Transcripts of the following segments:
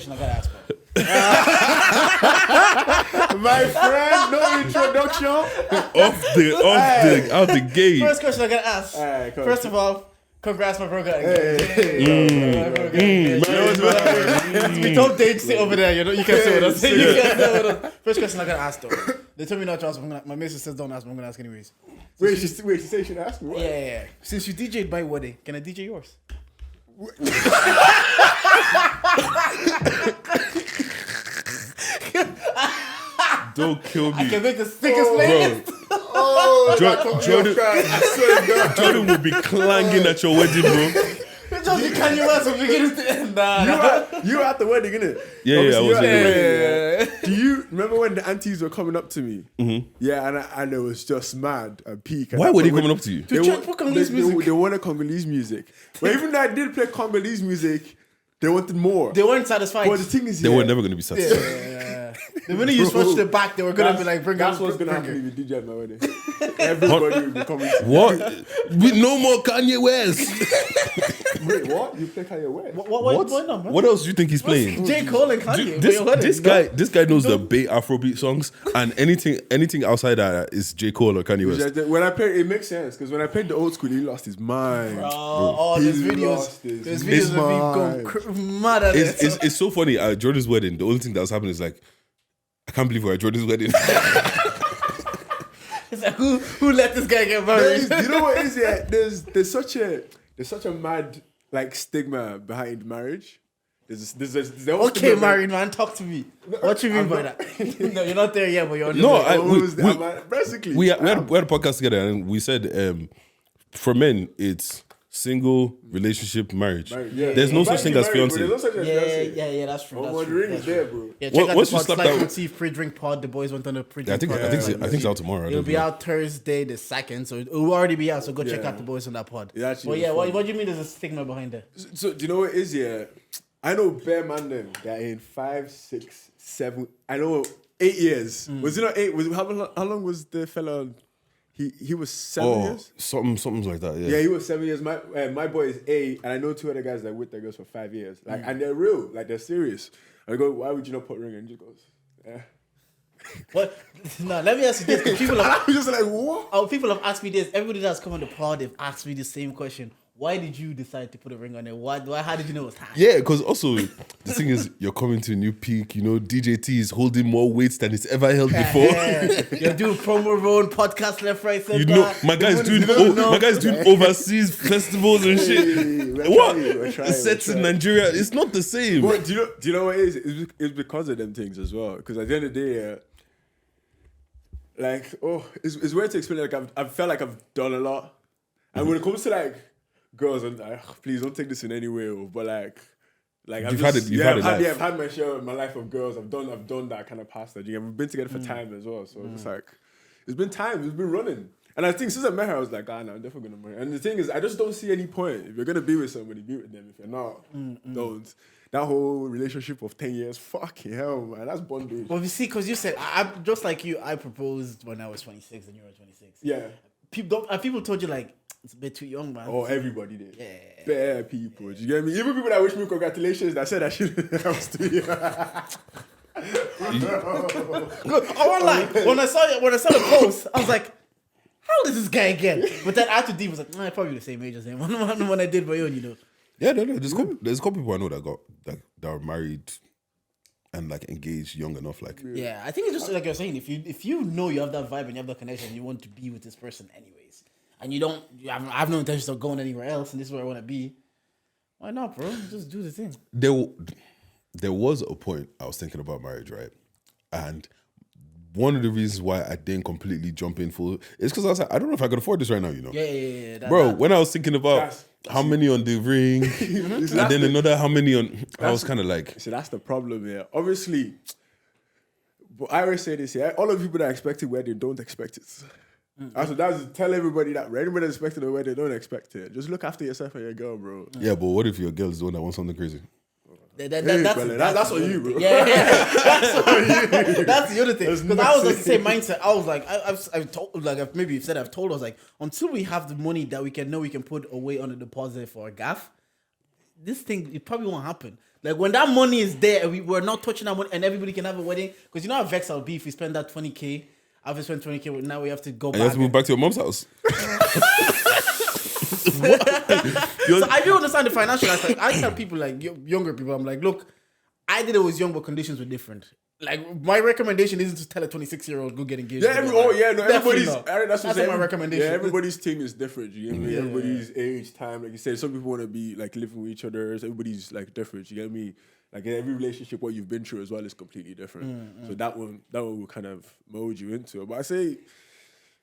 question I gotta ask, bro. My friend, no introduction. Out the gate. First question I gotta ask. Alright, cool. First of all, congrats, my bro. We told Dave sit over there. You know, you can sit with us. You can sit with us. First question I gotta ask though. They told me not to ask. My missus says don't ask. But I'm gonna ask anyways. Wait, she said she should ask me. What? Yeah. Since you DJ'd my wedding, can I DJ yours? Don't kill me. I can make the sickest playlist. Oh, Jordan will be clanging at your wedding, bro. Just you Kanye West from beginning to end. You were at the wedding, innit? Yeah, I was at the wedding. Do you remember when the aunties were coming up to me? Mm-hmm. Yeah, and it was just mad and peak. Why were they coming up to you? To check for Congolese music. They wanted Congolese music. But even though I did play Congolese music, they wanted more. They weren't satisfied. But the thing is, they were never going to be satisfied. Yeah. The minute you switched it back, they were going to be like, that's what's going to happen if you DJ at my wedding. Everybody will be coming to What? With no more Kanye West. Wait, what? You play Kanye West? What else do you think he's playing? J. Cole and Kanye. This guy knows the Bay Afrobeat songs, and anything outside that is J. Cole or Kanye West. When I played, it makes sense because when I played the old school, he lost his mind. There's videos of me going mad at it. It's so funny. At Jordan's wedding, the only thing that was happening is like, I can't believe we're at Jordan's wedding. It's like, who let this guy get married? You know what is it? There's such a mad like stigma behind marriage. Okay, married man, talk to me. What you mean by that? No, you're not there yet, but you're basically we had a podcast together and we said for men it's single, relationship, marriage. There's no such thing as fiancé. Yeah, that's true. The ring is there, bro. Yeah, check out once the you pod, slap Slide that- and See pre-drink pod. The boys went on a pre-drink pod. I think it's out tomorrow. It'll be out Thursday the 2nd, so it will already be out. So go check out the boys on that pod. Yeah, but yeah, what do you mean there's a stigma behind that? So do you know what it is? Yeah, I know bare man them that in 5, 6, 7. I know 8 years. Was it not 8? How long was the fella? He was 7 years. Something like that. Yeah, he was 7 years. My boy is 8, and I know 2 other guys that with their girls for 5 years. Like, and they're real. Like, they're serious. I go, why would you not put ring? And he just goes, yeah. What? No, let me ask you this. People have, I'm just like, what? People have asked me this. Everybody that's come on the pod, they've asked me the same question. Why did you decide to put a ring on it? Why? How did you know it was hash? Yeah, because also the thing is, you're coming to a new peak. You know, Deejayt is holding more weights than it's ever held before. You're doing promo road, podcast left, right, center. You know, my guy's doing overseas festivals and shit. What? Sets in Nigeria, it's not the same. But do you know what it is? It's because of them things as well. Because at the end of the day, it's weird to explain. Like I felt like I've done a lot, and when it comes to like girls, I'm like, please don't take this in any way. But I've had my share in my life of girls. I've done that kind of past that. We've been together for time as well. So it's like it's been time. It's been running. And I think since I met her, I was like, no, I'm definitely gonna marry her. And the thing is, I just don't see any point. If you're gonna be with somebody, be with them. If you're not, don't. That whole relationship of 10 years, fucking hell, man, that's bondage. Well, you see, because you said, I'm just like you, I proposed when I was 26 and you were 26. Yeah. People told you, like, it's a bit too young, man. Oh, everybody did. Yeah. Bare people. Do you get me? Even people that wish me congratulations that said I should have too young. Look, I won't lie. When I saw the post, I was like, how old is this guy again? But then after D was like, probably the same age as him. When I did my own, you know. Yeah, no. There's a couple people I know that are married and like engaged young enough. Like, yeah, I think it's just like you're saying. If you know you have that vibe and you have that connection, you want to be with this person anyways, and I have no intentions of going anywhere else, and this is where I want to be. Why not, bro? Just do the thing. There was a point I was thinking about marriage, right? And one of the reasons why I didn't completely jump in full is because I was like, I don't know if I could afford this right now, you know? Yeah. Bro, when I was thinking about how many on the ring, and then another how many on, I was kind of like... So that's the problem here. Obviously, but I always say this here, all of the people that expect it where they don't expect it. So that's tell everybody that anybody that's expecting it where they don't expect it. Just look after yourself and your girl, bro. Yeah, but what if your girl is the one that wants something crazy? That's on you, bro. Yeah. That's on you. That's the other thing. Because I was like the same mindset. I was like, I've told, like, I've told us, like, until we have the money that we can put away on the deposit for a gaff, this thing, it probably won't happen. Like when that money is there and we're not touching that money and everybody can have a wedding. Because you know how vexed I'll be if we spend that 20K. I've spent 20K, now we have to go back. You have to move back to your mom's house. So I do understand the financial aspect. I tell people like younger people, I'm like, look, I did it was young, but conditions were different. Like my recommendation isn't to tell a 26-year-old go get engaged. Yeah, everybody's. That's my recommendation. Yeah, everybody's thing is different. You get me? Everybody's age, time, like you said. Some people want to be like living with each other. So everybody's like different. You get me? Like in every relationship, what you've been through as well is completely different. So that one will kind of mold you into it. But I say,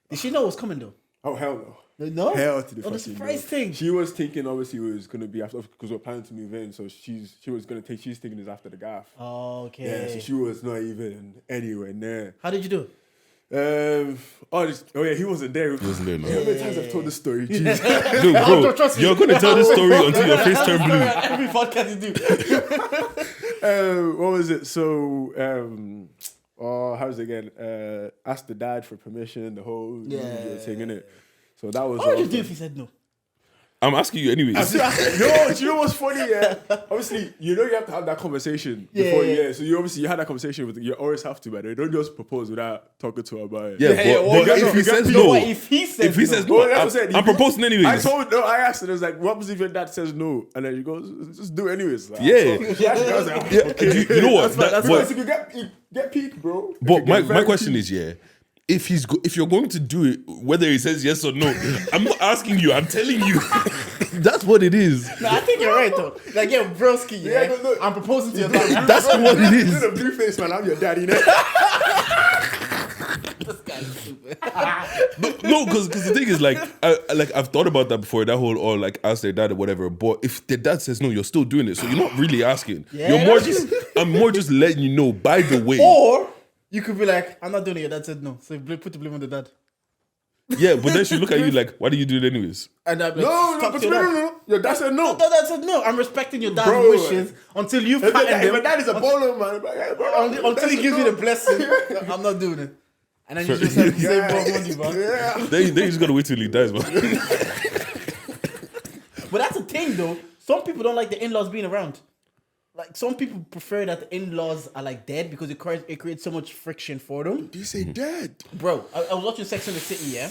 did she know what's coming though? Oh hell no. No? Hell to the the fucking surprise no. thing. She was thinking obviously it was gonna be after because we're planning to move in, so she's thinking it's after the gaff. Oh, okay. Yeah, so she was not even anywhere near. How did you do it? He wasn't there. He wasn't there, no. How many times I've told this story? Dude, bro, you're gonna tell this story until your face turn blue. Every podcast you do. What was it? So how's it again? Ask the dad for permission, the whole thing, innit? So that was. What would you do if he said no? I'm asking you anyways. You know what's funny? Yeah, obviously, you have to have that conversation before. Yeah, so you had that conversation with. You always have to, but you don't just propose without talking to her about it. If he says no, I'm proposing anyways. I asked her. I was like, "What was if your dad says no?" And then she goes, "Just do it anyways." Like, okay. You know what? That's why you get peak, bro. But my question is, if you're going to do it, whether he says yes or no, I'm not asking you. I'm telling you. That's what it is. No, I think you're right though. Like, broski, no. I'm proposing to your dad. That's what it is. You're the blue face man. I'm your daddy now. This guy's stupid. No, because the thing is, I've thought about that before. That whole ask their dad or whatever. But if their dad says no, you're still doing it. So you're not really asking. I'm more just letting you know. By the way, or you could be like, I'm not doing it. Your dad said no. So put the blame on the dad. Yeah, but then she'll look at you like, why do you do it anyways? And I'm like, no. Your dad said no. Your dad said no. I'm respecting your dad's wishes until you find him. If my dad is a baller, man. Until he gives you the blessing, I'm not doing it. And then you just have the same money, man. Yeah. Then you just gotta wait till he dies, man. But that's the thing, though. Some people don't like the in-laws being around. Like, some people prefer that the in-laws are dead because it creates so much friction for them. Do you say dead? Bro, I was watching Sex and the City, yeah?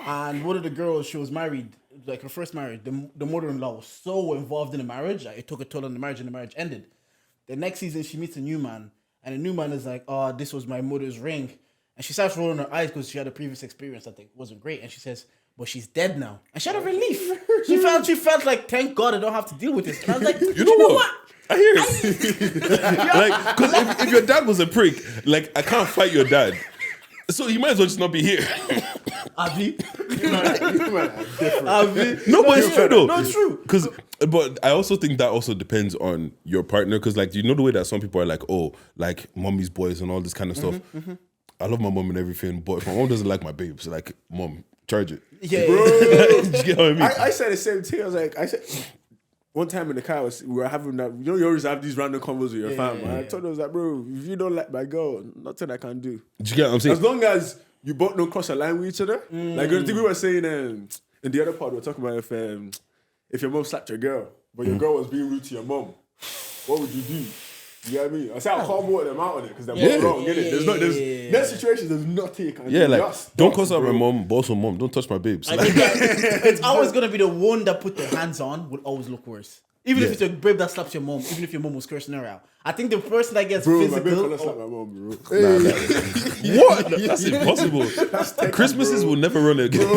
And one of the girls, she was married, her first marriage, the mother-in-law was so involved in the marriage, it took a toll on the marriage and the marriage ended. The next season, she meets a new man, and the new man is like, oh, this was my mother's ring. And she starts rolling her eyes because she had a previous experience that wasn't great. And she says, but she's dead now. And she had a relief. She felt like, thank God I don't have to deal with this. And I was like, you know what? I hear it. Because if your dad was a prick, I can't fight your dad. So he might as well just not be here. Abi? No, but it's true though. No, it's true. But I also think that also depends on your partner. Because you know the way that some people are mommy's boys and all this kind of stuff. Mm-hmm. I love my mom and everything, but if my mom doesn't like my babes, mom, charge it. Yeah, bro. You get what I mean? I said the same thing. I said one time in the car, we were having that. You always have these random convos with your fam. I told her, bro, if you don't like my girl, nothing I can do. Do you get what I'm saying? As long as you both don't cross a line with each other. I think we were saying in the other part, we were talking about if your mom slapped your girl, but your girl was being rude to your mom, what would you do? You get what I mean? I say I'll call both of them out on it because they're both wrong, get it? There's situations, there's nothing you can do. Don't cuss out my mom, boss or mom, don't touch my babes. It's always going to be the one that put their hands on would always look worse. Even if it's a babe that slaps your mom, even if your mom was cursing her out. I think the person that gets physical... Bro, my babe slap my mom, bro. What? That's impossible. Christmases will never run again.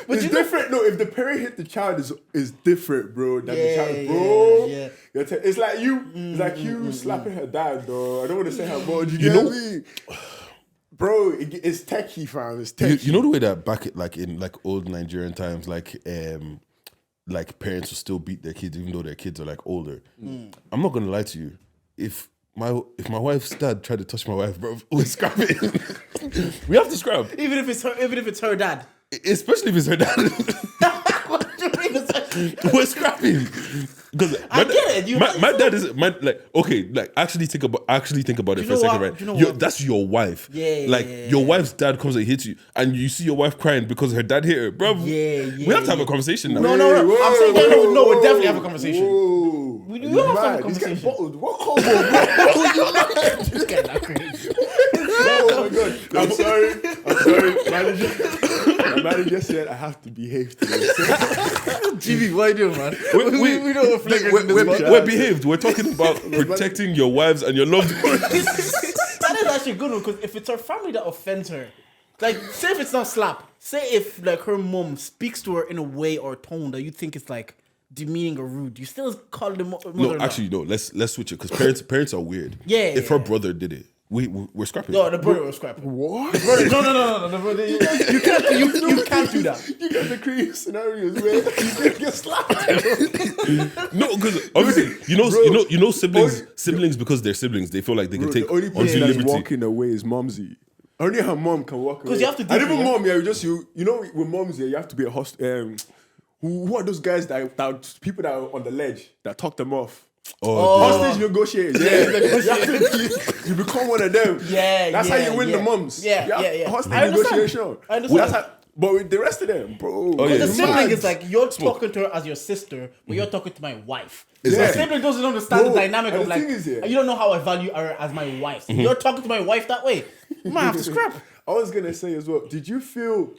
But it's different. No, if the parent hit the child is different, bro. That the child, bro. Yeah. It's like you slapping her dad, though. I don't want to say her mom. You get me? Bro, it's techie, fam. It's techie. You know the way that back in old Nigerian times, parents will still beat their kids even though their kids are older. I'm not gonna lie to you. If my wife's dad tried to touch my wife, bro, we're scrapping. We have to scrap. Even if it's her dad. Especially if it's her dad. What do you We're scrapping. Because I get it. My dad is like actually think about it for a second, right? That's your wife. Your wife's dad comes and hits you, and you see your wife crying because her dad hit her, bro. We have to have a conversation now. No. I'm saying no. We'll definitely have a conversation. We do have to have a conversation. What combo, bro? You mad? This guy's not crazy. Oh my god! I'm sorry, manager. My manager said I have to behave today. GB, what are you doing, man? We don't we're behaved. We're talking about protecting your wives and your loved ones. That is actually a good one, because if it's her family that offends her, like, say if it's not slap, say if like her mom speaks to her in a way or tone that you think is like demeaning or rude, you still call them mother. No, actually, no. Let's switch it, because parents are weird. If her brother did it, we're scrapping. No, the brother was scrapping. What? The brother, no. The brother, you can't do that. You got to create scenarios where you get slapped. No, because obviously, you know siblings because they're siblings, they feel like they can take the only undue person that's liberty. walking away is momsy. Only her mom can walk away. Because you have to do and even it, mom, you know, with moms, you have to be a host. Who are those guys that people that are on the ledge that talk them off? Hostage negotiators. You become one of them. That's how you win the mums. Hostage negotiation. I understand. But with the rest of them, bro. The sibling is like, you're talking to her as your sister, but you're talking to my wife. Exactly. The sibling doesn't understand the dynamic of like, you don't know how I value her as my wife. So you're talking to my wife that way. You might have to scrap. I was going to say as well, did you feel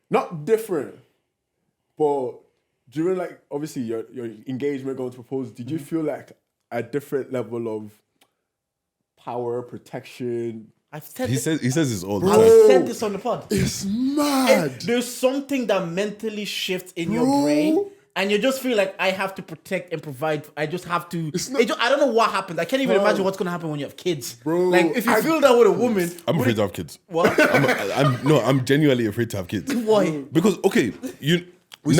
not different, but during like obviously your engagement going to propose, did you feel like a different level of power, protection? He says this all the time. I've said this on the pod. It's mad. There's something that mentally shifts in your brain, and you just feel like I have to protect and provide. I just have to. I don't know what happens. I can't even imagine what's gonna happen when you have kids, bro. Like if you feel that with a woman, I'm afraid to have kids. What? I'm genuinely afraid to have kids. Why? Because we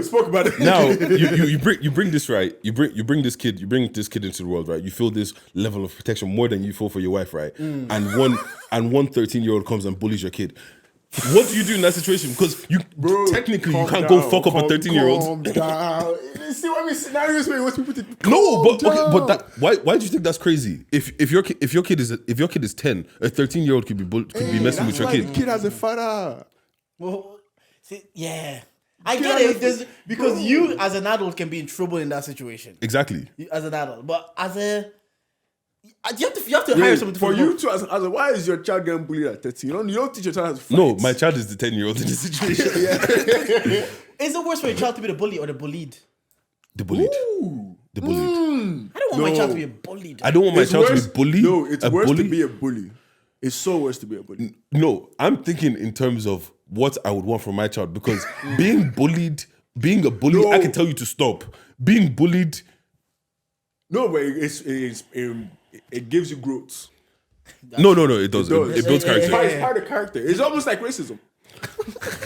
spoke about it. Now you bring this right. You bring this kid into the world, right? You feel this level of protection more than you feel for your wife, right? And one 13-year-old comes and bullies your kid. What do you do in that situation? Because technically you can't go fuck up a 13-year-old. Calm down. You see what I mean? Scenarios where you want people to Why do you think that's crazy? If your kid is 10, a 13-year-old could be messing with your kid. The kid has a father. Well, I get it, because you as an adult can be in trouble in that situation. Exactly. As an adult, but as a you have to hire someone for you to as why is your child getting bullied at 13? You don't teach your child how to fight. No, my child is the 10-year-old in this situation. Is it worse for your child to be the bully or the bullied? The bullied. The bullied. I don't want my child to be bullied. I don't want my child to be bullied. No, it's worse to be a bully. It's so worse to be a bully. No, I'm thinking in terms of what I would want from my child, because being a bully, I can tell you to stop. Being bullied. No, but it gives you growth. No, it doesn't. It builds character. It's part of character. It's almost like racism.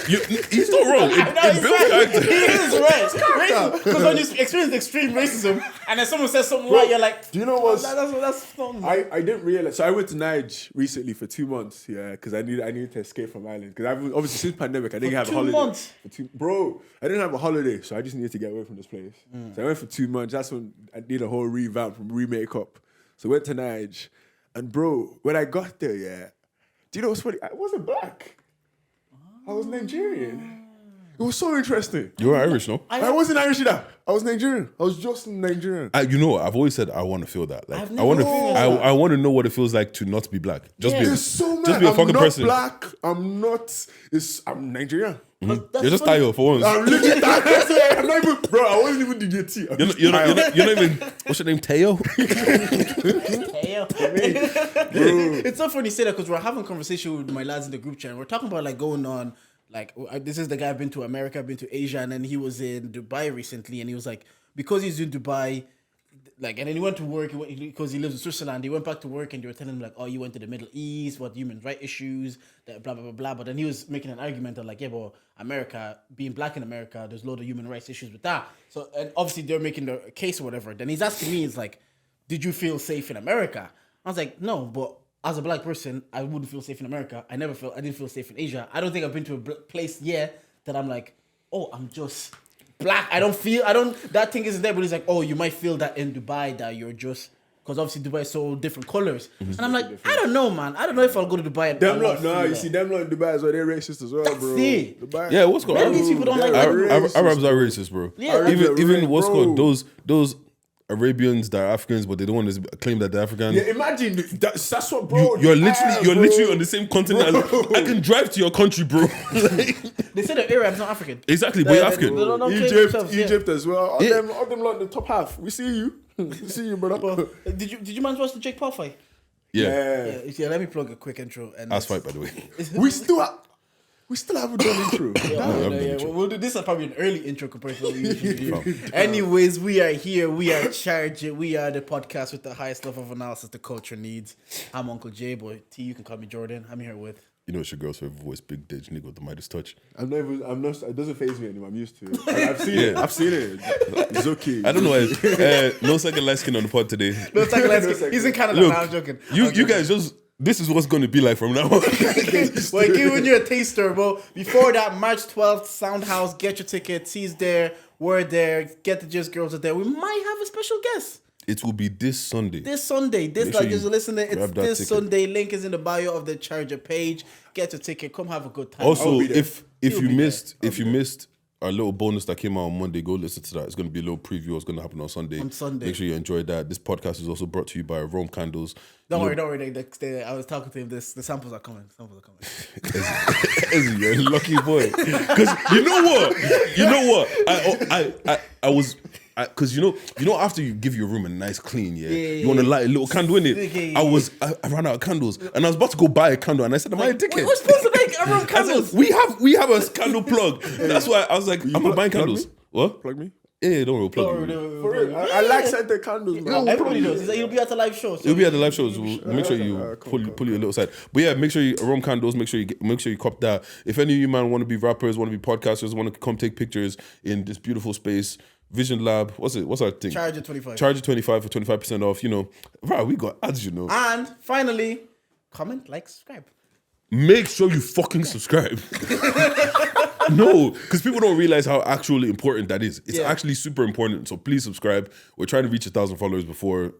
He's not wrong. It builds character. He is right. Because when you experience extreme racism and then someone says something like, you're like, do you know what? That's not. I didn't realize. So I went to Niger recently for 2 months. Yeah, because I needed to escape from Ireland. Because obviously since pandemic I didn't have a holiday. 2 months. Bro, I didn't have a holiday, so I just needed to get away from this place. So I went for 2 months. That's when I did a whole revamp, remake up. So I went to Niger, and bro, when I got there, do you know what's funny? I wasn't black. I was Nigerian. It was so interesting. You were Irish, no? I wasn't Irish either. I was Nigerian. I was just Nigerian. I've always said I want to feel that. Like I want to know what it feels like to not be black. Just be a fucking person. I'm not black. I'm Nigerian. Mm-hmm. You're just tired for once. I'm literally tired. I'm not even, bro. I wasn't even Deejayt. You're not even. What's your name? Teo. It's so funny you say that, because we're having a conversation with my lads in the group chat. And we're talking about like going on. Like, this is the guy been to America, been to Asia, and then he was in Dubai recently, and he was like, because he's in Dubai, like, and then he went to work because he lives in Switzerland. He went back to work, and they were telling him like, oh, you went to the Middle East, what human rights issues, that blah blah blah blah. But then he was making an argument of like, yeah, but America, being black in America, there's a lot of human rights issues with that. So, and obviously they're making the case or whatever. Then he's asking me, it's like, did you feel safe in America? I was like, no, but as a black person, I wouldn't feel safe in America. I didn't feel safe in Asia. I don't think I've been to a place yet that I'm like, oh, I'm just black. That thing isn't there, but it's like, oh, you might feel that in Dubai that you're just, because obviously Dubai is so different colors. And I'm like, I don't know, man. I don't know if I'll go to Dubai. And them lot, no, you see them lot in Dubai as well. They're racist as well, bro. Dubai, yeah, what's called? These people don't like Arabs are racist, bro. Yeah, even what's called those Arabians that are Africans, but they don't want to claim that they're African. Yeah, imagine that's what, bro. You're literally on the same continent. I can drive to your country, bro. They say the Arabs not African. Exactly, we're African. Egypt as well. All them lot in the top half. We see you. We see you, brother. Did you manage to watch the Jake Paul fight? Yeah. Let me plug a quick intro. And Ass fight, by the way. We still haven't done intro. We'll do this. Is probably an early intro compared to what we usually do. Anyways, we are here. We are Charge It. We are the podcast with the highest level of analysis the culture needs. I'm Uncle J, boy. T, you can call me Jordan. I'm here with. You know it's your girl's favorite voice, Big Deji, nigga with the Midas touch. I'm not. It doesn't faze me anymore. I'm used to it. I've seen it. I've seen it. It's okay. I don't know why. No second light skin on the pod today. No second light skin. He's in Canada. Look, now. I'm joking. You guys just. This is what's going to be like from now on. We're giving you a taster, bro. Before that, March 12th, Soundhouse. Get your tickets. He's there. We're there. Get the Just Girls are there. We might have a special guest. It will be this Sunday. Just listen. It's this ticket. Sunday. Link is in the bio of the Charger page. Get your ticket. Come have a good time. Also, if you missed our little bonus that came out on Monday, go listen to that. It's going to be a little preview. What's going to happen on Sunday. Make sure you enjoy that. This podcast is also brought to you by Rome Candles. Don't worry. I was talking to him. The samples are coming. You're a lucky boy. Because you know what? I was. Because you know after you give your room a nice clean, you want to light a little candle in it. I ran out of candles and I was about to go buy a candle and I said, "Am I a dickhead? We're supposed to make our own candles. We have a candle plug." That's why I was like, "I'm not buying candles." What? Plug me? Yeah, don't worry, plug me. For real, I like scented candles, man. Everybody knows. He'll be at the live show. You'll be at the live shows. We'll make sure you pull your little side. But yeah, make sure you Rome Candles. Make sure you cop that. If any of you man want to be rappers, want to be podcasters, want to come take pictures in this beautiful space. Vision Lab, what's our thing? Charge it 25. Charge it 25 for 25% off. Right, we got ads, And finally, comment, like, subscribe. Make sure you fucking subscribe. No, because people don't realize how actually important that is. It's actually super important. So please subscribe. We're trying to reach 1,000 followers before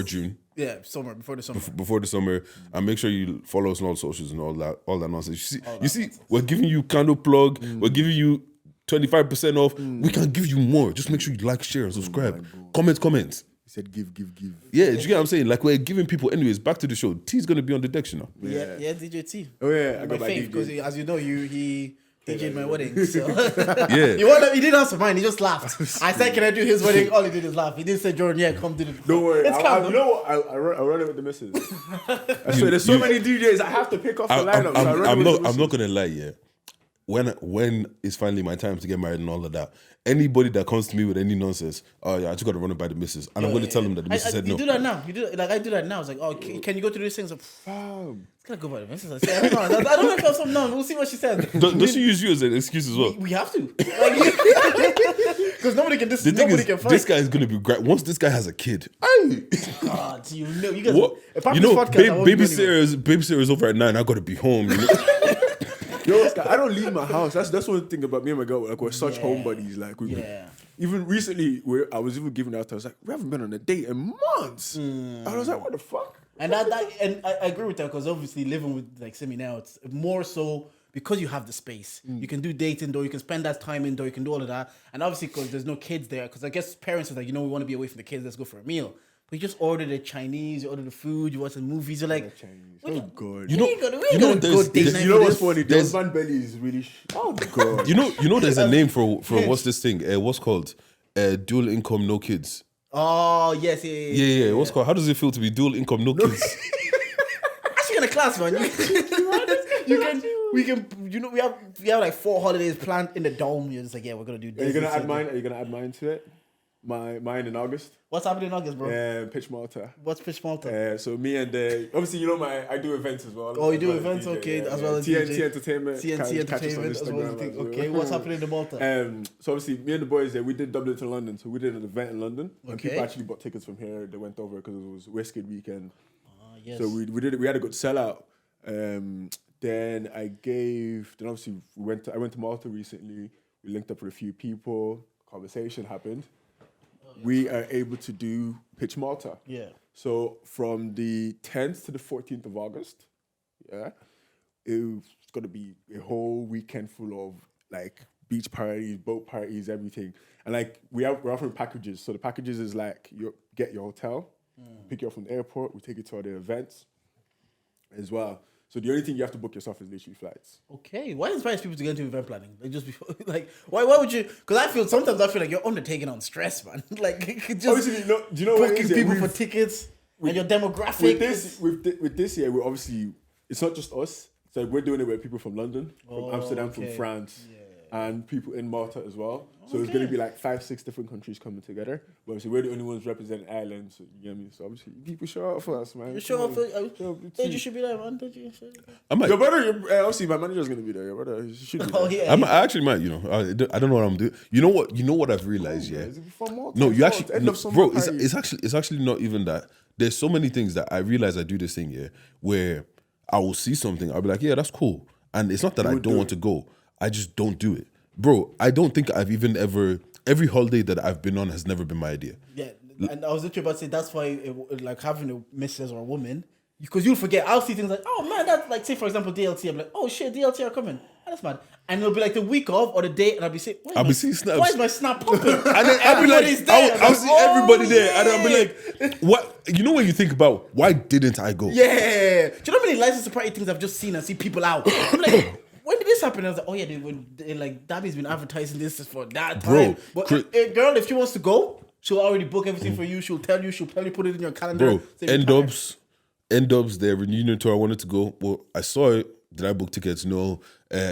June. Yeah, before the summer. Before the summer, and make sure you follow us on all socials and all that nonsense. You see, we're giving you candle plug. We're giving you 25% off. We can give you more. Just make sure you like, share, and subscribe. Comment. He said give. Yeah, do you get what I'm saying? Like, we're giving people. Anyways, back to the show. T's going to be on the deck, Yeah, Deejayt. Oh, yeah. I got my fave, because as you know, he DJ'd my wedding. So. Yeah. He didn't answer mine. He just laughed. I said, can I do his wedding? All he did is laugh. He didn't say, Jordan, yeah, come do it. Don't worry. It's calm. You know what? I run it with the missus. I swear, there's so many DJs I have to pick off the lineup. I'm not going to lie, yeah. When it's finally my time to get married and all of that, anybody that comes to me with any nonsense, oh yeah, I just got to run it by the missus, and I'm going to tell them that the missus said no. You do that now. I do that now. It's like, oh, can you go to these things? It's gonna go by the missus. I say, I don't know if I have something. No, we'll see what she said. Does she use you as an excuse as well? We have to, because nobody can. Can fight. This guy is going to be great once this guy has a kid. God, you guys. What? Babysitter's over at 9. I got to be home. Yo, I don't leave my house. That's one thing about me and my girl. Like, we're such homebodies. Like, even recently, I was even giving out. I was like, we haven't been on a date in months. I was like, what the fuck? And I agree with that, because obviously living with like Simi now, it's more so because you have the space. You can do dates indoor. You can spend that time indoor. You can do all of that. And obviously, because there's no kids there, because I guess parents are like, we want to be away from the kids. Let's go for a meal. But you just order the Chinese, you order the food, you watch the movies. You're like, oh god, you know what's funny? The husband belly is really. Oh god, you know there's a name for what's this thing? What's called dual income, no kids. Oh yes, yeah. What's called? How does it feel to be dual income, no kids? Actually, in a class, man. We have like 4 holidays planned in the dome. You're just like, we're gonna do this. Are you gonna add mine to it? Mine in August. What's happening in August, bro? Pitch Malta. What's Pitch Malta? So me and obviously I do events as well. Oh, you do events, okay, as well as TNT Entertainment. TNT Entertainment as well as okay. What's happening in Malta? So obviously me and the boys we did Dublin to London, so we did an event in London. Okay. And people actually bought tickets from here. They went over because it was Wizkid weekend. Yes. So we did it. We had a good sellout. Then obviously I went to Malta recently. we linked up with a few people, conversation happened. We are able to do Pitch Malta. Yeah. So from the 10th to the 14th of August, yeah, it's going to be a whole weekend full of like beach parties, boat parties, everything. And like we're offering packages. So the packages is like you get your hotel, pick you up from the airport, we take you to all the events as well. So the only thing you have to book yourself is literally flights. Okay, what inspires people to get into event planning? Like just before, like why would you? Because sometimes I feel like you're undertaking on stress, man. Like just obviously, do you know booking people for tickets and your demographic. With this year, we're obviously it's not just us. So we're doing it with people from London, from Amsterdam, from France, and people in Malta as well. So it's going to be like 5-6 different countries coming together. But obviously, we're the only ones representing Ireland. So you get me. So obviously, people show up for us, man. You show up for you should be there, man. Don't you? Your brother, obviously, my manager's going to be there. Your brother should be there. Oh yeah. I actually might. You know, I don't know what I'm doing. You know what? You know what I've realized? Yeah. No, you actually, bro. It's actually not even that. There's so many things that I realize I do this thing where I will see something. I'll be like, yeah, that's cool. And it's not that I don't want to go. I just don't do it. Bro, I don't think I've even every holiday that I've been on has never been my idea. Yeah, and I was literally about to say that's why like having a missus or a woman, because you'll forget. I'll see things like, oh man, that's like, say for example DLT. I'm like, oh shit, DLT are coming. Oh, that's mad. And it'll be like the week of or the day, and I'll be saying, seeing snaps. Why is my snap popping? And then I'll be like, I'll see everybody there, and I'll be like, what? You know when you think about why didn't I go? Yeah. Do you know how many license to party things I've just seen and see people out? I'm like, when did this happen? I was like, oh yeah, they like Dabby's been advertising this for that time. Bro, but a girl, if she wants to go, she'll already book everything for you. She'll tell you. She'll probably put it in your calendar. Bro, N-Dubs, their reunion tour. I wanted to go. Well, I saw it. Did I book tickets? No.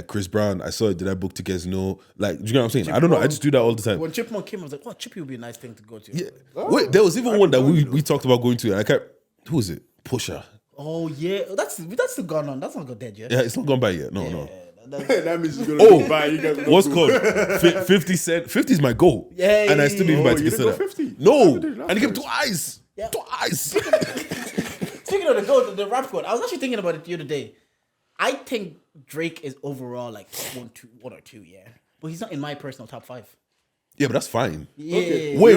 Chris Brown, I saw it. Did I book tickets? No. Like, do you know what I'm saying? I don't know. I just do that all the time. When Chipmunk came, I was like, oh, Chippy would be a nice thing to go to. Yeah. Wait, there was even one that we talked about going to. And I can't. Who is it? Pusha. Oh yeah, that's still gone on. That's not got dead yet. Yeah, it's not gone by yet. No. That means you're gonna buy. You guys what's called 50 Cent. 50 is my goal. Yeah, and I still didn't buy tickets to that. 50? No, and he came twice. Yeah. Twice. Speaking of the goal, the rap god, I was actually thinking about it the other day. I think Drake is overall like one or two, yeah, but he's not in my personal top 5. Yeah, but that's fine. Yeah. Okay. Wait.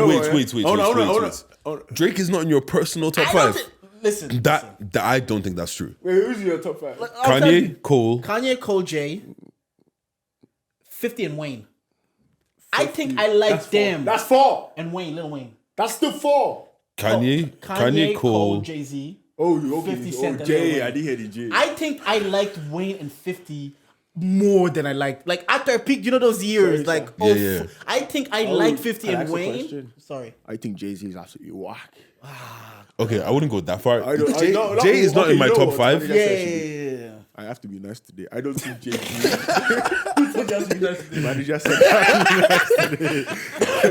Drake is not in your personal top 5. Listen. That I don't think that's true. Wait, who's in your top 5? Like, Kanye, Cole, Jay, 50 and Wayne. 50. I think I like them. That's 4. And Wayne, Lil Wayne. That's still 4. Kanye, Cole, Jay-Z. Oh, okay. 50 Cent. Jay, I didn't hear the Jay. I think I liked Wayne and 50 more than I liked. Like after I peaked, you know those years. Sorry, like, yeah. I think I liked 50 and Wayne. Sorry. I think Jay-Z is absolutely whack. Okay, I wouldn't go that far. Jay is not in my top 5. Yeah. I have to be nice today. I don't think Jay-Z. Manager said I have to be nice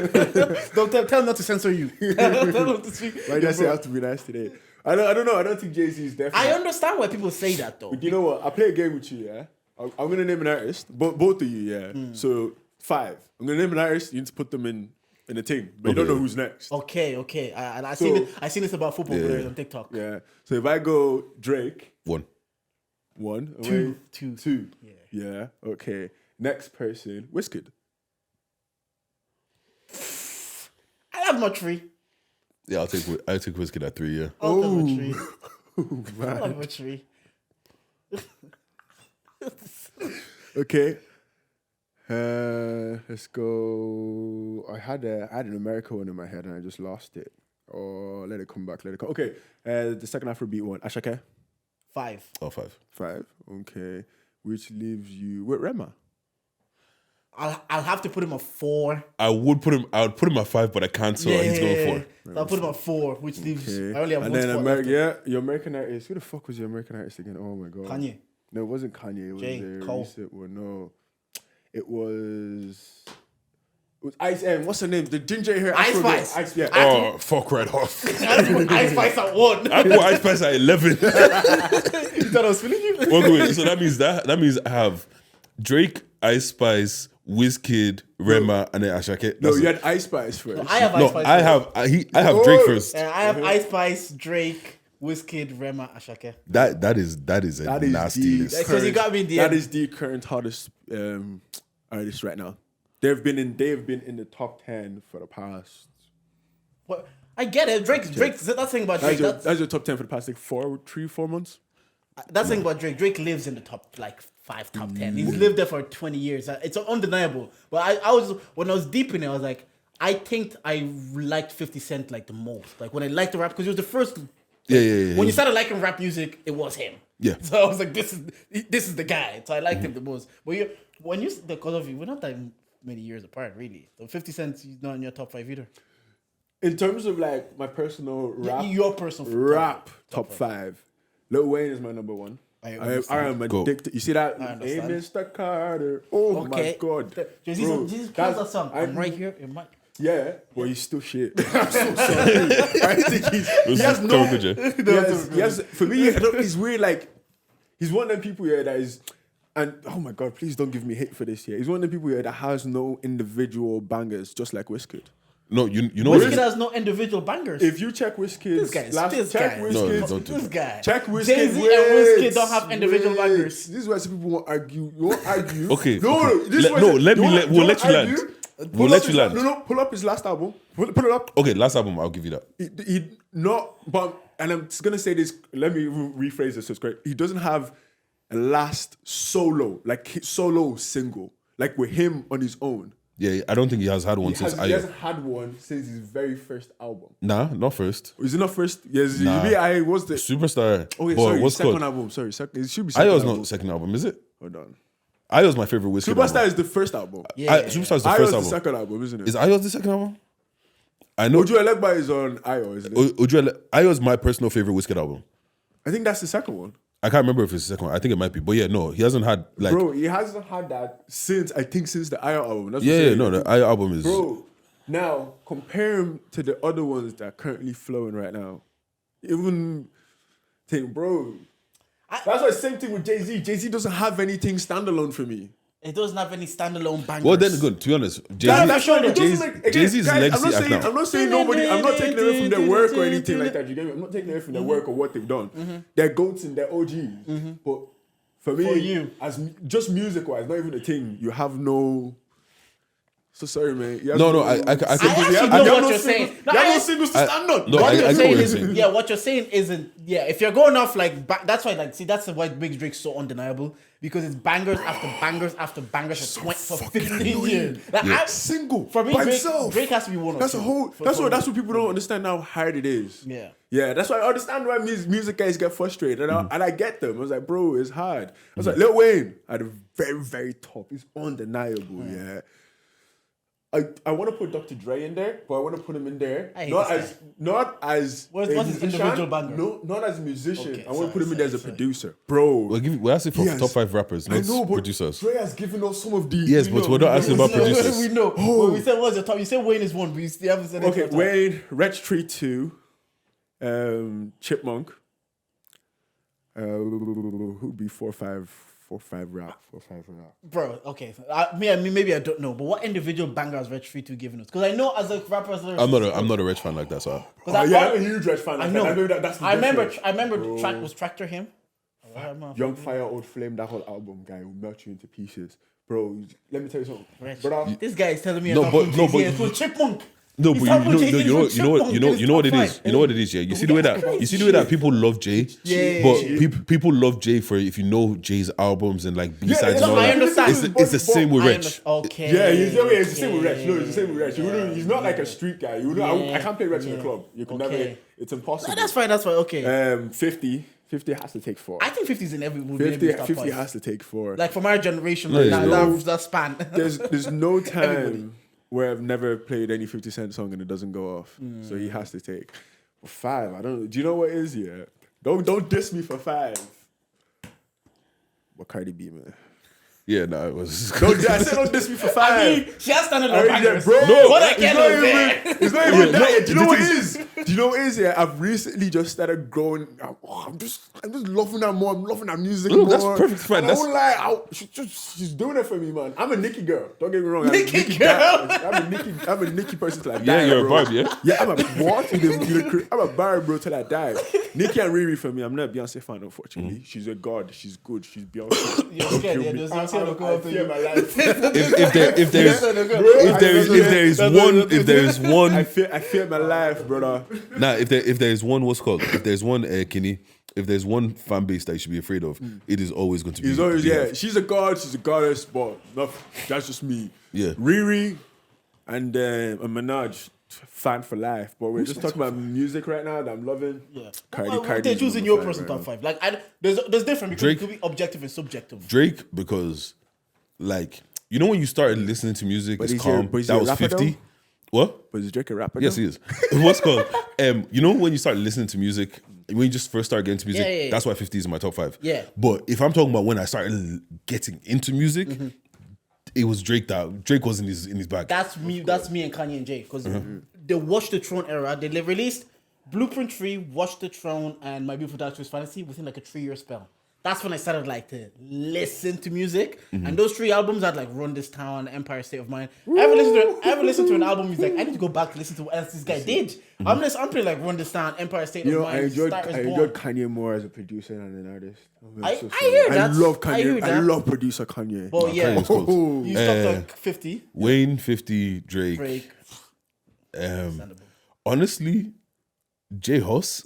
today. Don't tell him not to censor you. Tell him to speak. Manager said I have to be nice today. I don't know. I don't think Jay-Z is definitely. I understand why people say that though. But you know what? I'll play a game with you, yeah? I'm going to name an artist. Both of you, yeah? So 5. I'm going to name an artist. You need to put them in a thing. But you don't know who's next. Okay. And I seen this about football players on TikTok. Yeah. So if I go Drake. 1. 2. Yeah. Okay. Next person. Wizkid. I have my 3. Yeah, I'll take Wizkid at 3, yeah. I'll take my 3. Man. I like my 3. Okay. Let's go. I had an American one in my head and I just lost it. Or let it come back. Okay. The second Afrobeat one. Ashake. 5. Oh, 5. 5. Okay. Which leaves you with Rema. I'll have to put him at 4. I would put him at 5, but I can't, so he's going 4. So I'll put him at 4, which leaves I only have and one then spot left. your American artist. Who the fuck was your American artist again? Oh my god. Kanye. No, it wasn't Kanye. It was J. a Cole. recent one. No. It was Ice M. What's her name? The ginger hair. Ice Spice. Yeah. Oh, fuck right off. I put Ice Spice at 1. I put Ice Spice at 11. You thought I was feeling you? Wait, so that means I have Drake, Ice Spice, Wizkid, Rema, and then Ashake. No, you had Ice Spice first. I have Ice Spice. I have Drake first. I have Ice Spice, Drake, Wizkid, Rema, Ashake. That is a nasty list. Because you got me in the That end. is the current hottest artist right now. they've been in the top 10 for the past. What? I get it. Drake. That's the thing about Drake. That's your top 10 for the past like 4 months. That's the thing about Drake. Drake lives in the top like 5, top 10. He's lived there for 20 years. It's undeniable. But I was when I was deep in it, I was like, I think I liked 50 Cent like the most. Like when I liked the rap because it was the first. Yeah. When you started liking rap music, it was him. Yeah. So I was like, this is the guy. So I liked him the most. But because of you, we're not that many years apart, really. So 50 Cent is not in your top 5 either. In terms of like my personal rap, your personal rap top 5, Lil Wayne is my number 1. I am addicted. You see that? Hey, Mr. Carter. Oh my God. Jesus plays that song. I'm right here. Yeah, but he's still shit. I'm so sorry. I think he has no. He has, for me, he's weird. Like he's one of them people here that is. And oh my God, please don't give me hate for this here. He's one of the people here that has no individual bangers, just like Wizkid. No, you know. Wizkid has no individual bangers. If you check Wizkid's Check this guy. Check Wizkid. Jay-Z and Wizkid don't have individual bangers. This is why some people won't argue. You won't argue. Okay. We'll let you land. We'll let you land. No, pull up his last album. Pull it up. Okay, last album, I'll give you that. And I'm just gonna say this. Let me rephrase this. So it's great. He doesn't have a last solo single like with him on his own. Yeah, I don't think he has had one since He hasn't had one since his very first album. Nah, not first. Is it not first? Yes, nah. I was the Superstar. Okay, sorry, what's second album. Sorry, it should be second Ayo's album. not second album, is it? Hold on. Ayo's my favorite Wizkid Superstar album. is the first album. Superstar is the Ayo's first the album. second album, isn't it? Is Ayo's the second album? I know. Oju Elegba is on Ayo, isn't it? Ayo's my personal favorite Wizkid album. I think that's the second one. I can't remember if it's the second one. I think it might be. But yeah, no, he hasn't had like. Bro, he hasn't had that since the Ayo album. That's the Ayo album is. Bro, now compare him to the other ones that are currently flowing right now. Even think, bro. That's why same thing with Jay-Z. Jay-Z doesn't have anything standalone for me. It doesn't have any standalone bangers. Well, then good. To be honest, Jay-Z's legacy. I'm not saying nobody. I'm not taking away from their work or anything like that. You get me? I'm not taking away from their work or what they've done. They're goats and they're OGs. But for me, as just music wise, not even a thing. You have no. So sorry, man. I actually know what you're saying. You have no singles to stand on. No, what you're saying isn't. Yeah, what you're saying isn't. Yeah, if you're going off like that's why that's why Big Drake's so undeniable because it's bangers after bangers after bangers for 15 years. Like, single for me, by himself. Drake has to be one. That's a whole. That's what people don't understand how hard it is. Yeah. That's why I understand why music guys get frustrated, and I get them. I was like, bro, it's hard. I was like, Lil Wayne at the very, very top. It's undeniable. Yeah. I want to put Dr. Dre in there, but I want to put him in there not as what's his individual banger? No, not as a musician. Okay, I want to put him in there as a producer, bro. We're asking for top 5 rappers, not producers. Dre has given us some of these. Yes, but we're not asking about producers. We know. Well, we said what's your top? You said Wayne is one, but you still haven't said anything. Okay, Wayne, Wretch Tree 2, Chipmunk. Who'd be 4-5 rap. Bro, okay. Maybe I don't know, but what individual banger has Wretch Tree 2 given us? Because I know as a rapper, I'm not a Wretch fan like that, so. I'm a huge Wretch fan. I know. I remember bro. track was Tractor Him. Young Fire, Old Flame, that whole album, guy, will melt you into pieces. Bro, let me tell you something. Brother, this guy is telling me but Chipmunk. No, but you know what it is. You know what it is. Yeah, you see the way that people love Jay. Yeah, but people love Jay for if you know Jay's albums and like B-sides and all I that. understand. It's the same with Wretch. Okay. Yeah, it's the same with Wretch. No, it's the same with Wretch. He's not like a street guy. I can't play Wretch in the club. You can never. It's impossible. No, that's fine. Okay. 50 has to take 4. I think 50's in every movie. 50 has to take 4. Like from our generation, that span. There's no time where I've never played any 50 Cent song and it doesn't go off. So he has to take 5. I don't know. Do you know what it is yet? Don't diss me for 5. But Cardi B, man. Yeah, no, it was. I said don't diss me for 5. I mean, she has standalone bangers. Bro, what I can it's not even that. Do you know what it is? Do you know what it is? Yeah, I've recently just started growing. I'm just loving her more. I'm loving her music more. That's perfect fine. I won't lie. She's doing it for me, man. I'm a Nicki girl. Don't get me wrong. Nicki girl. I'm a Nicki person till I die. Yeah, you're bro. a vibe, yeah. Yeah, I'm a what? I'm a bar bro till I die. Nicki and Riri for me. I'm not a Beyonce fan, unfortunately. She's a god. She's good. She's Beyonce. You're scared. Yeah, there's I fear my life. if there is one, I fear my life, brother. nah, if there is one, what's called? If there's one, Kinney, if there's one fan base that you should be afraid of, it is always going to be. He's always she's a god. She's a goddess, but that's just me. Yeah. Riri and Minaj. Fan for life, but we're just talking about music right now that I'm loving. Yeah, Cardi. They're choosing your person top 5. Like, there's different because Drake, it could be objective and subjective. Drake, because, like, you know when you started listening to music, it's calm. That was 50. Though? What? But is Drake a rapper? Yes, though? he is. What's called? You know when you start listening to music, when you just first start getting to music, that's why 50 is in my top 5. Yeah. But if I'm talking about when I started getting into music. It was Drake Drake was in his bag. That's me and Kanye and Jay because they Watch the Throne era. They released Blueprint 3, Watch the Throne, and My Beautiful Dark Twisted Fantasy within like a 3-year spell. That's when I started like to listen to music, and those 3 albums had like Run This Town, Empire State of Mind. I ever listened to an album. He's like, I need to go back to listen to what else this guy did. I'm playing like Run This Town, Empire State of Mind. I enjoyed Kanye more as a producer and an artist. I hear that. I love Kanye. I love producer Kanye. But yeah, you stopped at 50. Wayne, 50, Drake. Honestly, J Huss.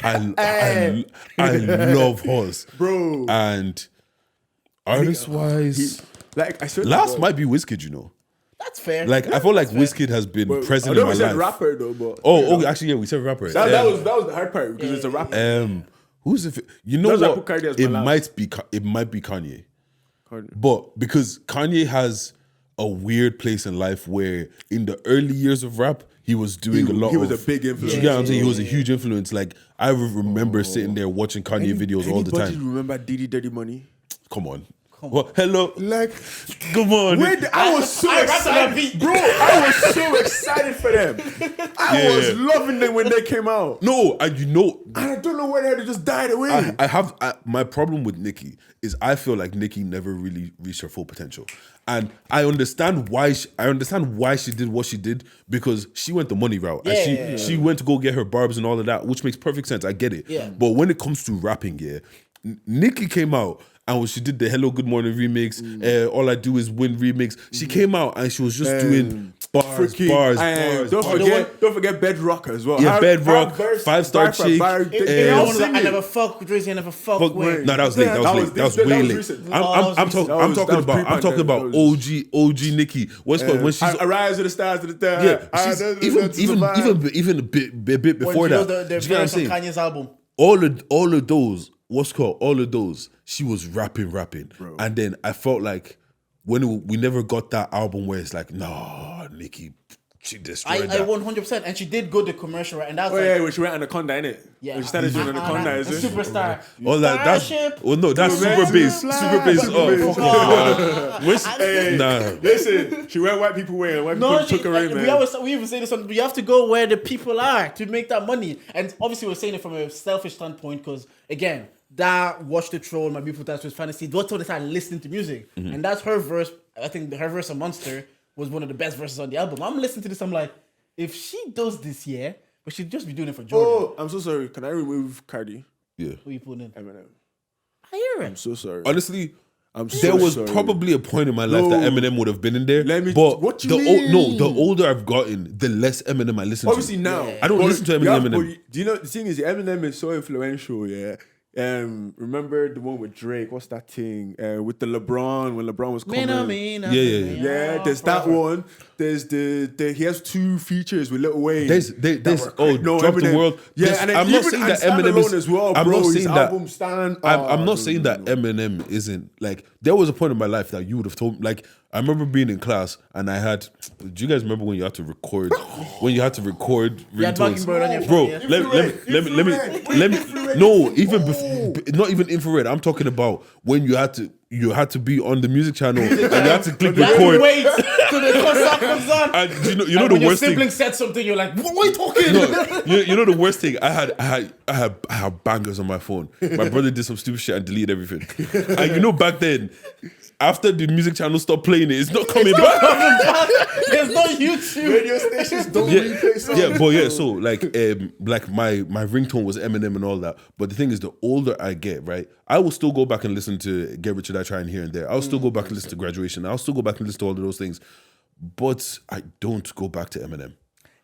I love Huss, bro. And artist wise, like I said, last might be Wizkid. You know, that's fair. Like I feel like Wizkid has been present in my life. Rapper though, but okay, actually, yeah, we said rapper. That was the hard part because it's a rapper. Who's the? You know what? It might be Kanye. But because Kanye has a weird place in life where in the early years of rap, he was doing a lot. He was a big influence. You get what I'm saying? He was a huge influence. Like I remember sitting there watching Kanye videos all the time. Anybody remember Diddy Dirty Money? Come on. Well, hello. Like, come on. I was so excited. Bro, I was so excited for them. I was loving them when they came out. No, and you know. And I don't know why they just died away. My problem with Nicki is I feel like Nicki never really reached her full potential. And I understand why she did what she did because she went the money route. And she went to go get her barbs and all of that, which makes perfect sense. I get it. Yeah. But when it comes to rapping, Nicki came out and when she did the Hello Good Morning remix, All I Do Is Win remix, she came out and she was just doing bars. Don't forget Bedrock as well. Yeah, Bedrock, 5-star chick. I never fuck with Drizzy, I never fuck with. No, that was late. That was way late. I'm talking about OG Nicki. What's called when she's Arise to the Stars of the Yeah, even a bit before that. The verse on Kanye's album. All of those. What's called all of those, she was rapping, bro. And then I felt like when we never got that album where it's like, no, Nicki, she destroyed that. I 100%, and she did go the commercial, right? And that's when she went Anaconda, innit? Yeah, when she started doing Anaconda, is it? Superstar. All that, that's super bass. Listen, she went white people way, and white people took her in, man. We even say this on. You have to go where the people are to make that money, and obviously we're saying it from a selfish standpoint because again. That Watch the Throne, My Beautiful Dark Twisted Fantasy, that's when they started listening to music. And that's her verse. I think her verse of Monster was one of the best verses on the album. I'm listening to this, I'm like, if she does this year, but she'd just be doing it for Jordan. Oh, I'm so sorry. Can I remove Cardi? Yeah. Who you putting in? Eminem. I hear it. I'm so sorry. Honestly, there was probably a point in my life that Eminem would have been in there. The older I've gotten, the less Eminem I listen to. Obviously now. I don't listen to Eminem. Do you know, the thing is, Eminem is so influential, yeah. Remember the one with Drake? What's that thing? With the LeBron when LeBron was coming. Yeah. There's that one. There's the he has 2 features with Lil Wayne. Drop the World. Yeah, and I'm not saying that Eminem is as well, bro. I'm not saying that. I'm not saying that Eminem isn't like. There was a point in my life that you would have told me. Like I remember being in class and I had. Do you guys remember when you had to record? When you had to record ringtones, bro. Let me. No, even before, not even infrared. I'm talking about when you had to be on the music channel and you had to click record. So the song comes on. And you know And when the your worst thing. sibling said something, you're like, what are you talking? No, you know the worst thing. I had bangers on my phone. My brother did some stupid shit and deleted everything. And you know back then, after the music channel stopped playing it, it's not coming back. There's no YouTube. Radio stations don't replay songs. Yeah, but yeah, so like my ringtone was Eminem and all that. But the thing is, the older I get, right, I will still go back and listen to Get Rich or Die Trying here and there. I'll still go back and listen to Graduation. I'll still go back and listen to all of those things. But I don't go back to Eminem.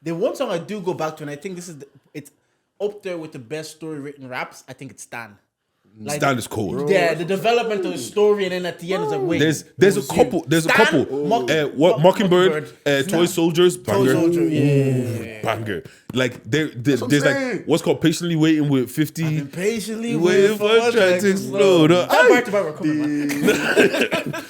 The one song I do go back to, and I think it's up there with the best story written raps. I think it's Stan. Like, Stan is cold. Yeah, the development of the story, and then at the end it's like, wait. There's a couple. Mockingbird, Toy Soldiers, banger. Toy Soldier, yeah. Banger. Like there's like what's called Patiently Waiting with 50. I've been patiently Waiting for a track to explode. Back to back, we're coming, man.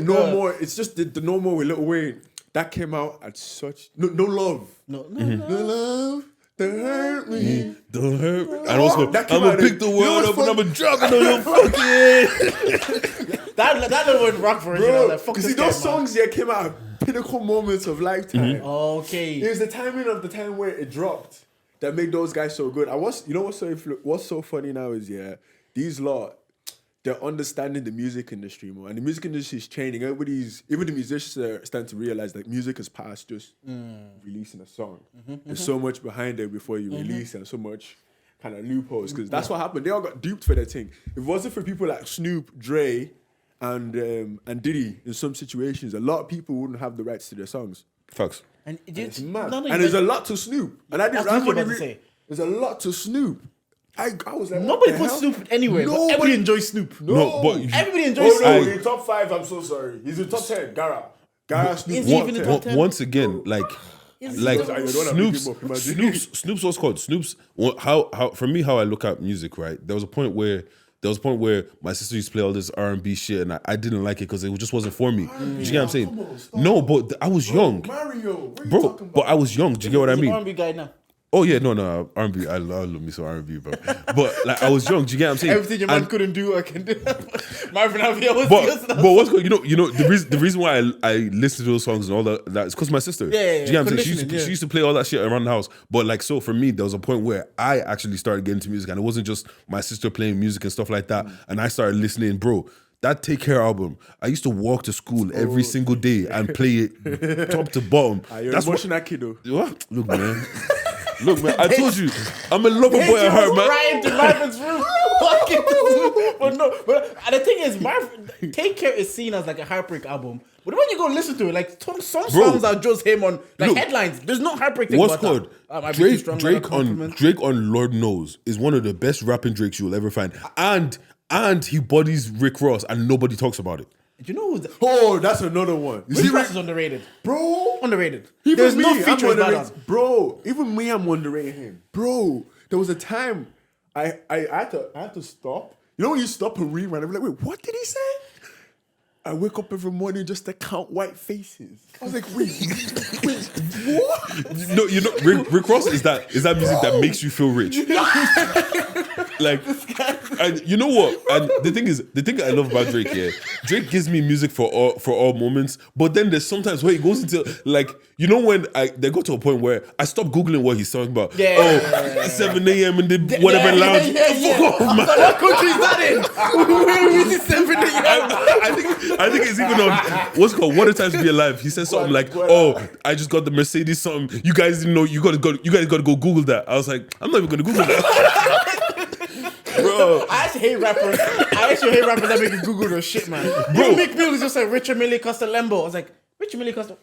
No More. It's just the No More with Lil Wayne. That came out at such no love. No No love. Don't hurt me. Don't hurt me. And also, that I'm came gonna out pick the world up and I'm gonna drop it on your fucking. That little one rock version. I was like, fuck You this see, those guy, man. songs came out at pinnacle moments of lifetime. Okay. It was the timing of the time where it dropped that made those guys so good. You know what's so funny now is these lot, they're understanding the music industry more, and the music industry is changing. Even the musicians are starting to realize that music is past just releasing a song. There's so much behind it before you release, and so much kind of loopholes, because that's what happened. They all got duped for their thing. If it wasn't for people like Snoop, Dre, and Diddy, in some situations, a lot of people wouldn't have the rights to their songs. Facts. And It's mad. And there's a lot to Snoop. And I didn't. That's what I was about to say. There's a lot to Snoop. I was like, Nobody what the puts hell? Snoop anywhere, but everybody enjoys Snoop. No, but Everybody enjoys Oh no, Snoop. in top 5. I'm so sorry. He's in top 10. Gara, Snoop. Is he even in top 10? once again, like Snoop's what's called Snoop's. How for me, how I look at music, right? There was a point where my sister used to play all this R&B shit, and I didn't like it because it just wasn't for me. Do you get what I'm saying? No, but I was young, Mario, what are you bro. talking about? But I was young. Do you get what I He's an mean? R&B guy now. Oh yeah, no, R&B. I love me some R&B, bro. But like I was young. Do you get what I'm saying? Everything your man couldn't do, I can do. Marvin Alvey was but what's good? You know the reason why I listen to those songs and all that is because my sister. Yeah. Do you get what I'm saying? Conditioning, She used to play all that shit around the house. But like, so for me, there was a point where I actually started getting into music, and it wasn't just my sister playing music and stuff like that. And I started listening, bro. That Take Care album, I used to walk to school every single day and play it top to bottom. You're That's emotional kiddo. what? Look, man. Look, man, I told you, I'm a lover boy at heart, man. Right into Marvin's room. But the thing is, Marvin, Take Care is seen as like a heartbreak album. But when you go listen to it, like some songs are just him on like headlines. There's no heartbreak thing What's about called that. Drake on Lord Knows is one of the best rapping Drakes you'll ever find, and he bodies Rick Ross, and nobody talks about it. Do you know who's Oh, that's another one. Rick Ross is underrated. Bro. Underrated. Even There's me, no I'm features bad underrated. on. Bro, even me, I'm underrating him. Bro, there was a time I had to stop. You know when you stop and read, and I'm like, wait, what did he say? I wake up every morning just to count white faces. I was like, wait, what? No, you know, Rick Ross is that music that makes you feel rich. Like, and you know what? And the thing I love about Drake, Drake gives me music for all moments. But then there's sometimes where he goes into like, you know, when they go to a point where I stop googling what he's talking about. 7 a.m. in the whatever lounge. Fuck off, man. What country is that in? Where is it 7 a.m.? I think it's even on what's it called What a Time to Be Alive. He said something like, "Oh, I just got the Mercedes something. You guys didn't know. You guys got to go Google that." I was like, I'm not even gonna Google that. Bro, I actually hate rappers. That make you Google their shit, man. Bro, Mick Mill is just like Richard Millie Costa Lembo. I was like, Richard Millie Costa.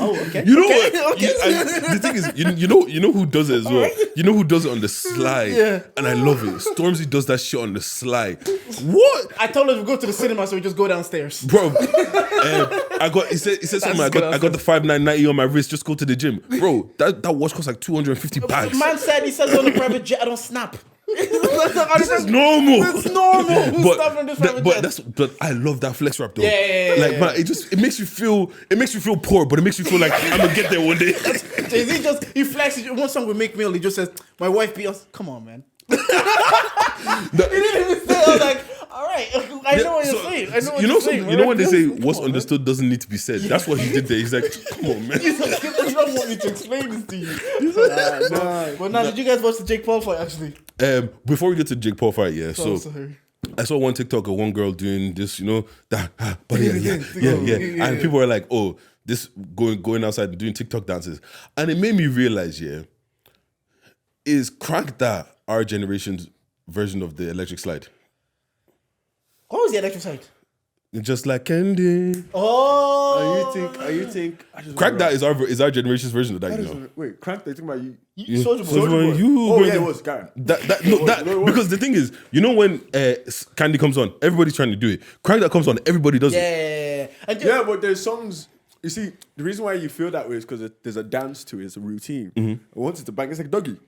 Oh, okay. you know what? The thing is, you know who does it as well. You know who does it on the sly, and I love it. Stormzy does that shit on the sly. What? I told him to go to the cinema, so we just go downstairs. Bro, he said something. I got the 5990 on my wrist. Just go to the gym, bro. That watch costs like 250 bags. Man said he says on the private jet, I don't snap. This is normal. It's normal. Who's stopping this private jet? But I love that flex rap though. Yeah. Like man, it makes you feel poor, but it makes you feel like I'm gonna get there one day. He flexes. One song with Mick Mill, he just says, "My wife beat us." Come on, man. He didn't even say. I was like, All right, I know what you're saying. I know what you know, you're saying. you know when they say Come what's on, understood doesn't need to be said. That's what he did there. He's like, come on, man. You don't want me to explain this to you. But now, did you guys watch the Jake Paul fight actually? Before we get to Jake Paul fight, yeah. So sorry. I saw one TikTok of one girl doing this, you know, but yeah. And people were like, oh, this going outside and doing TikTok dances. And it made me realize, yeah, is Crank That our generation's version of the electric slide? What was the electric slide? Just like candy. Oh, you think Crank That is our generation's version of that, you know. Wait, Crank, they talking about you. Soulja Boy. Soulja Boy. Oh yeah, it was Karen. Because the thing is, you know when Candy comes on, everybody's trying to do it. Crank That comes on, everybody does it. Yeah, but there's songs. You see, the reason why you feel that way is because there's a dance to it, it's a routine. And once it's a bang, it's like Dougie.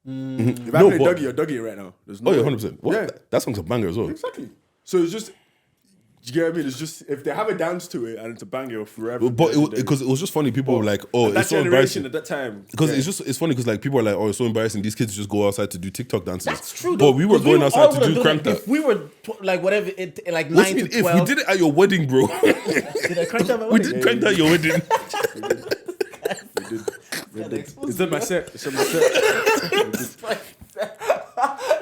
If I play Dougie, you're Dougie right now. There's no 100%. What? Yeah. That song's a banger as well. Exactly. So it's just, you get what I mean? It's just, if they have a dance to it and it's a banger forever. But because it was just funny, people were like, oh, that it's so embarrassing. at that time. Because it's funny because like people are like, oh, it's so embarrassing. These kids just go outside to do TikTok dances. That's true. But we were going outside to do Crank That. If we were like whatever, like What 9 do you to mean 12. if we did it at your wedding, bro? Did I crank that at my We wedding? did Crank That at your wedding. It's in my set. It's in my set.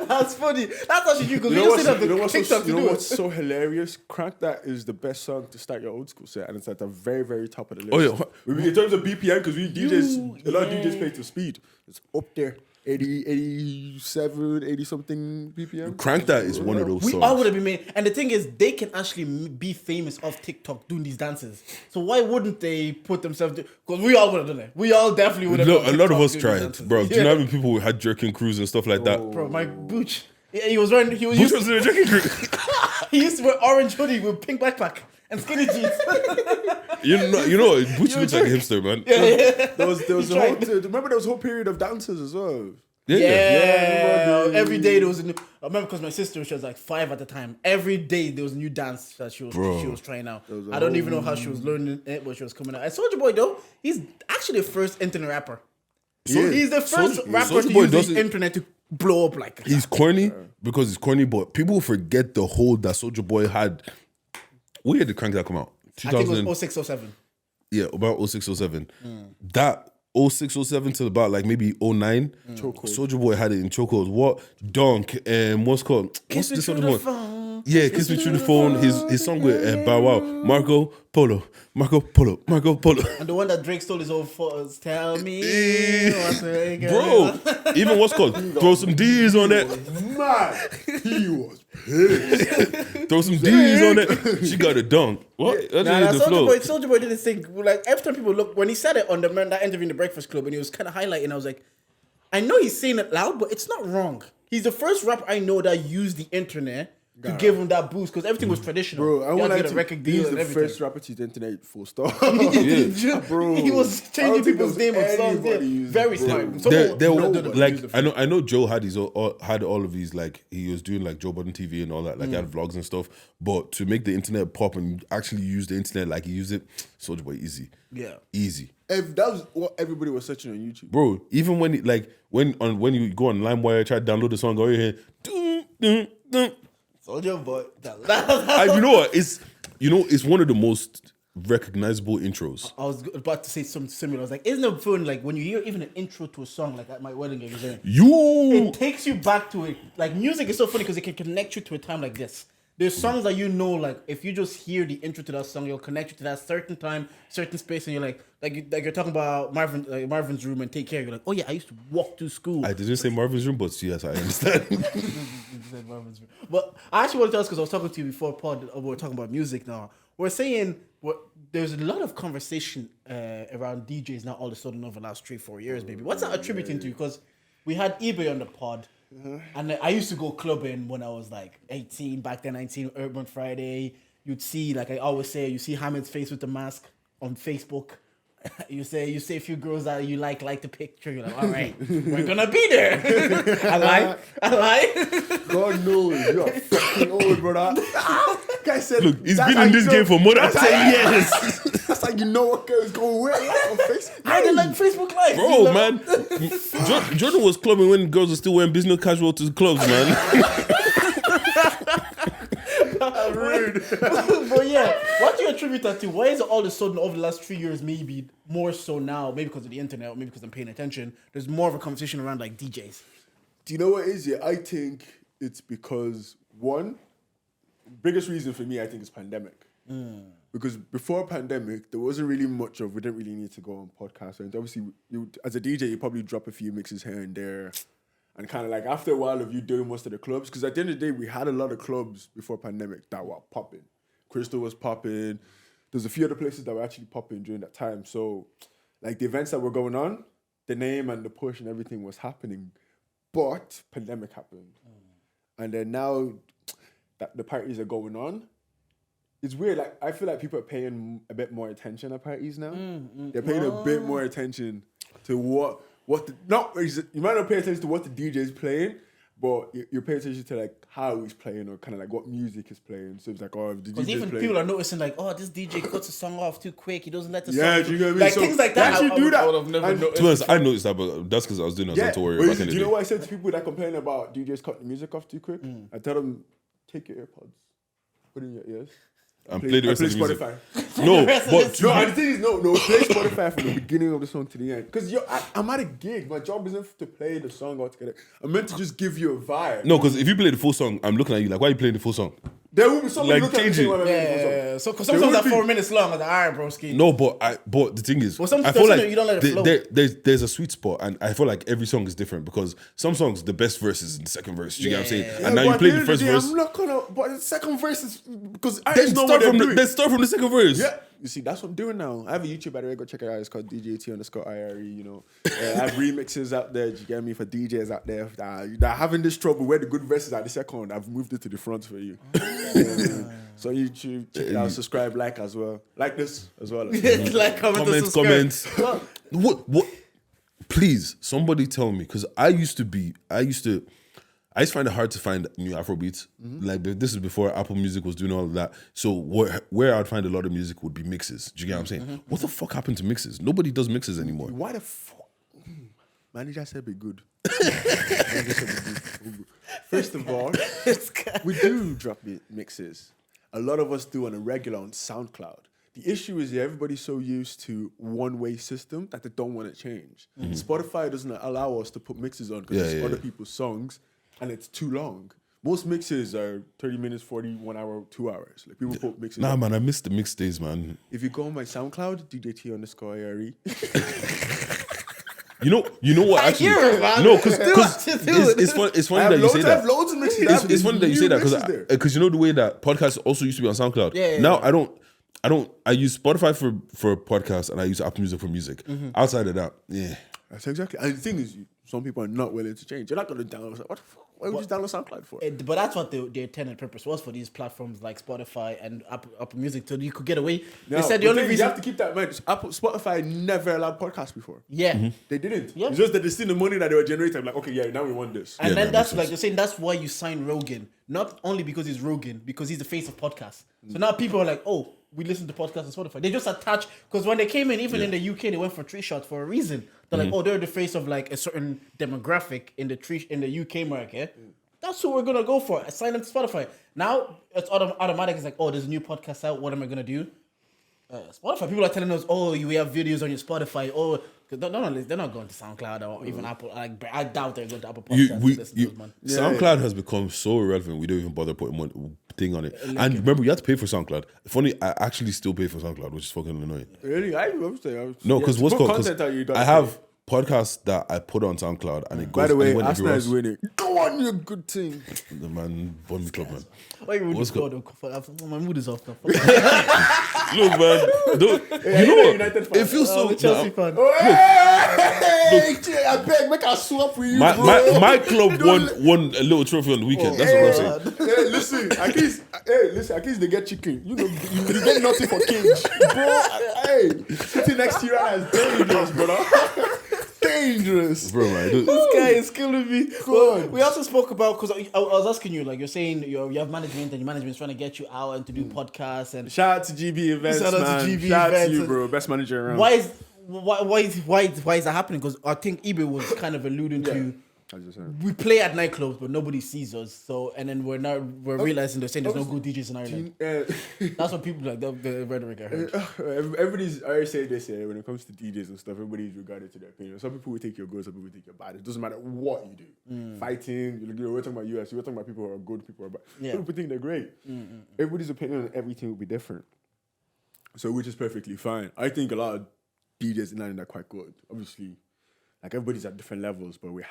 That's funny. That's actually you because we just didn't have the TikTok to do it. What's so hilarious? Crank That is the best song to start your old school set, and it's at the very, very top of the list. Oh yeah. In terms of BPM, because a lot of DJs play to speed. It's up there. 80, 87, 80 something BPM. Crank That is one of those We songs. all would have been made. And the thing is, they can actually be famous off TikTok doing these dances. So why wouldn't they put themselves... Because we all would have done it. We all definitely would have No, done a lot of TikTok us doing tried, dances. bro. Do you know how many people who had jerking crews and stuff like that? Bro, my Booch. He was wearing... He was Butch used, was in a jerking crew. he used to wear orange hoodie with pink backpack and skinny jeans. You know, Butch looks like a hipster, man. There was a whole... Remember there was a whole period of dances as well. Yeah. Every day there was a new... I remember because my sister, she was like 5 at the time. Every day there was a new dance that she was trying out. I don't even know how she was learning it, but she was coming out. And Soulja Boy, though, he's actually the first internet rapper. So he's the first rapper to use the internet to blow up like that. He's corny because he's corny, but people forget the hold that Soulja Boy had. When did the Crank That come out? I think it was 06, 07. Yeah, about 06, 07. That 06, 07 till about like maybe 09. Soulja Boy had it in chokehold. What? Donk. What's called? What's this other one? Yeah, Kiss Me Through the Phone. His song with Bow Wow. Marco Polo. And the one that Drake stole his old photos. Tell me what's a girl. Bro, even what's called? Throw some D's on it. Man, he was pissed. Throw some D's on it. She got a dunk. What? That's the flow. Soulja Boy did this thing. Like every time people look, when he said it on that interview in the Breakfast Club, and he was kind of highlighting, I was like, I know he's saying it loud, but it's not wrong. He's the first rapper I know that used the internet to give him that boost because everything was traditional. Bro, I want to get a record deal he's and the everything. first rapper to use the internet, full stop. Bro, he was changing people's name on songs. Yeah. Very smart. I know Joe had all of these, like he was doing like Joe Budden TV and all that, like he had vlogs and stuff. But to make the internet pop and actually use the internet like he used it, Soulja Boy easy. Yeah, easy. If that was what everybody was searching on YouTube, bro. Even when when you go on LimeWire, try to download the song, go here, Soulja Boy. You know what? It's one of the most recognizable intros. I was about to say something similar. I was like, isn't it fun? Like when you hear even an intro to a song, like at my wedding, it takes you back to it. Like music is so funny because it can connect you to a time like this. There's songs that you know, like if you just hear the intro to that song, it'll connect you to that certain time, certain space, and you're like you're talking about Marvin's Room and Take Care. You're like, oh yeah, I used to walk to school. I didn't say Marvin's Room, but yes, I understand. But I actually want to tell us because I was talking to you before, Pod. We're talking about music now. We're saying there's a lot of conversation around DJs now all of a sudden over the last 3-4 years, maybe. What's that attributing to? Because we had eBay on the pod. And I used to go clubbing when I was like 18, back then 19, Urban Friday. You'd see, like I always say, you see Hamid's face with the mask on Facebook. You say a few girls that you like the picture. You're like, all right, we're gonna be there. I lie. God knows you're fucking old, brother. Guy said, look, he's been in this game for more than 10 years. That's how you know what girls go where on Facebook. I didn't like Facebook Live, bro, man. Jordan was clubbing when girls were still wearing business casual to the clubs, man. Rude. But yeah, what do you attribute that to? Why is it all of a sudden over the last 3 years, maybe more so now, maybe because of the internet, or maybe because I'm paying attention, there's more of a conversation around like DJs? Do you know what it is? Yeah, I think it's because biggest reason for me, I think, is pandemic. Because before pandemic, there wasn't really much of, we didn't really need to go on podcasts. And obviously, as a DJ, you probably drop a few mixes here and there. And kind of like after a while of you doing most of the clubs, because at the end of the day, we had a lot of clubs before pandemic that were popping. Crystal was popping. There's a few other places that were actually popping during that time. So like the events that were going on, the name and the push and everything was happening. But pandemic happened. And then now that the parties are going on, it's weird. Like I feel like people are paying a bit more attention at parties now. They're paying a bit more attention to you might not pay attention to what the DJ is playing, but you're paying attention to like how he's playing or kind of like what music is playing. So it's like, oh, if the DJ even playing, people are noticing like, oh, this DJ cuts a song off too quick. He doesn't let the yeah, song. do you know what I mean? Like so things like that. Actually, do that. I would have never noticed. To be honest, I noticed that, but that's because I was doing a tutorial back in the day. Do you know what I said to people that complain about DJs cutting the music off too quick? I tell them, take your AirPods, put in your ears. And play the rest of the music. Spotify. No, but No, the thing is, no, play Spotify from the beginning of the song to the end. Because I'm at a gig. My job isn't to play the song altogether. I'm meant to just give you a vibe. no, because if you play the full song, I'm looking at you like, why are you playing the full song? There will be somebody Like, looking at me change saying, it. "Why am I playing the full song?" Yeah. So because sometimes would that 4 be. minutes long. I'm like, all right, broski. No, but the thing is, Well, some I feel stuff, like you don't let it flow. there's a sweet spot, and I feel like every song is different because some songs the best verse is in the second verse. You get what I'm saying? Yeah, And now but you at play the the end of first day, verse. I'm not gonna. But the second verse is because I Then know what they're doing. let's start from the second verse. Yeah, you see, that's what I'm doing now. I have a YouTube, by the way, go check it out. It's called Deejayt_IRE. You know, I have remixes out there. Do you get me? For DJs out there that are having this trouble where the good verses are the second. I've moved it to the front for you. So YouTube, check it out, subscribe, like as well, like this as well. Like, Comments. What? Please, somebody tell me, because I used to find it hard to find new Afrobeats. Like this is before Apple Music was doing all of that. So where I'd find a lot of music would be mixes. Do you get what I'm saying? What the fuck happened to mixes? Nobody does mixes anymore. Why the fuck? Manager said be good. First of all, we do drop mixes. A lot of us do on a regular on SoundCloud. The issue is everybody's so used to one-way system that they don't want to change. Spotify doesn't allow us to put mixes on because it's other people's songs and it's too long. Most mixes are 30 minutes, 40, 1 hour, 2 hours. Like people put mixes Nah, on. man, I miss the mix days, man. If you go on my SoundCloud, Deejayt_IRE. You know what? Actually, hear it, man. no, because Dude. it's funny that you say I that. have loads of mixes. It's funny that you say that New mixes there. because you know the way that podcasts also used to be on SoundCloud. Yeah. Now I use Spotify for podcasts and I use Apple Music for music. Outside of that, yeah. That's exactly. And the thing is, some people are not willing to change. You're not going to download. What the fuck? Why would you download SoundCloud for? But that's what their intended purpose was for these platforms like Spotify and Apple Music, so you could get away. No, They said the only you reason. have to keep that in mind. Spotify never allowed podcasts before. Yeah. They didn't. Yeah. It's just that they seen the money that they were generating. Like, okay, yeah, now we want this. And Yeah, then that that's makes like sense. they're saying that's why you sign Rogan, not only because he's Rogan, because he's the face of podcasts. So now people are like, oh, we listen to podcasts on Spotify. They just attach because when they came in, even in the UK, they went for 3 shots for a reason. They're like, oh, they're the face of like a certain demographic in the UK market. That's what we're gonna go for. I sign them to Spotify. Now it's automatic. It's like, oh, there's a new podcast out. What am I gonna do? Spotify. People are telling us, oh, you have videos on your Spotify. Oh, they're not going to SoundCloud or even Apple. Like, I doubt they're going to Apple Podcasts. to listen to those, man. SoundCloud has become so irrelevant. We don't even bother putting one thing on it. And remember, you have to pay for SoundCloud. Funny, I actually still pay for SoundCloud, which is fucking annoying. Really? I was saying. No, because what's called? 'Cause I have. have podcasts that I put on SoundCloud and it goes. By the way, and it went Arsenal everywhere is winning. Go on, you good team. else. The man, Bond Club, man. Why you What's really my mood is off now. Look, man, you know what? It feels so. Chelsea Nah, fan. Hey, I beg, make a swap with you, bro. my club won a little trophy on the weekend. That's what I'm saying. Hey, listen, at least they get chicken. You know, you get nothing for cage. Bro, hey, sitting next to you is dangerous, brother. Dangerous. Bro, man. This guy is killing me. God. Well, we also spoke about, because I was asking you, like you're saying you have management and your management's trying to get you out and to do podcasts and Shout out to GB Events, Shout out to man. GB Shout out to Events. you, bro. Best manager around. why is that happening? Because I think eBay was kind of alluding to 100%. we play at nightclubs, but nobody sees us. So, and then we're realizing they're saying there's no good DJs in Ireland. That's what people like. The rhetoric I heard. Everybody's already saying this here when it comes to DJs and stuff. Everybody's regarded to their opinion. Some people will take your good, some people will take your bad. It doesn't matter what you do. Fighting, we're talking about US. We're talking about people who are good, people who are bad. Some people think they're great. Everybody's opinion on everything will be different. So, which is perfectly fine. I think a lot of DJs in Ireland are quite good. Obviously, like everybody's at different levels, but we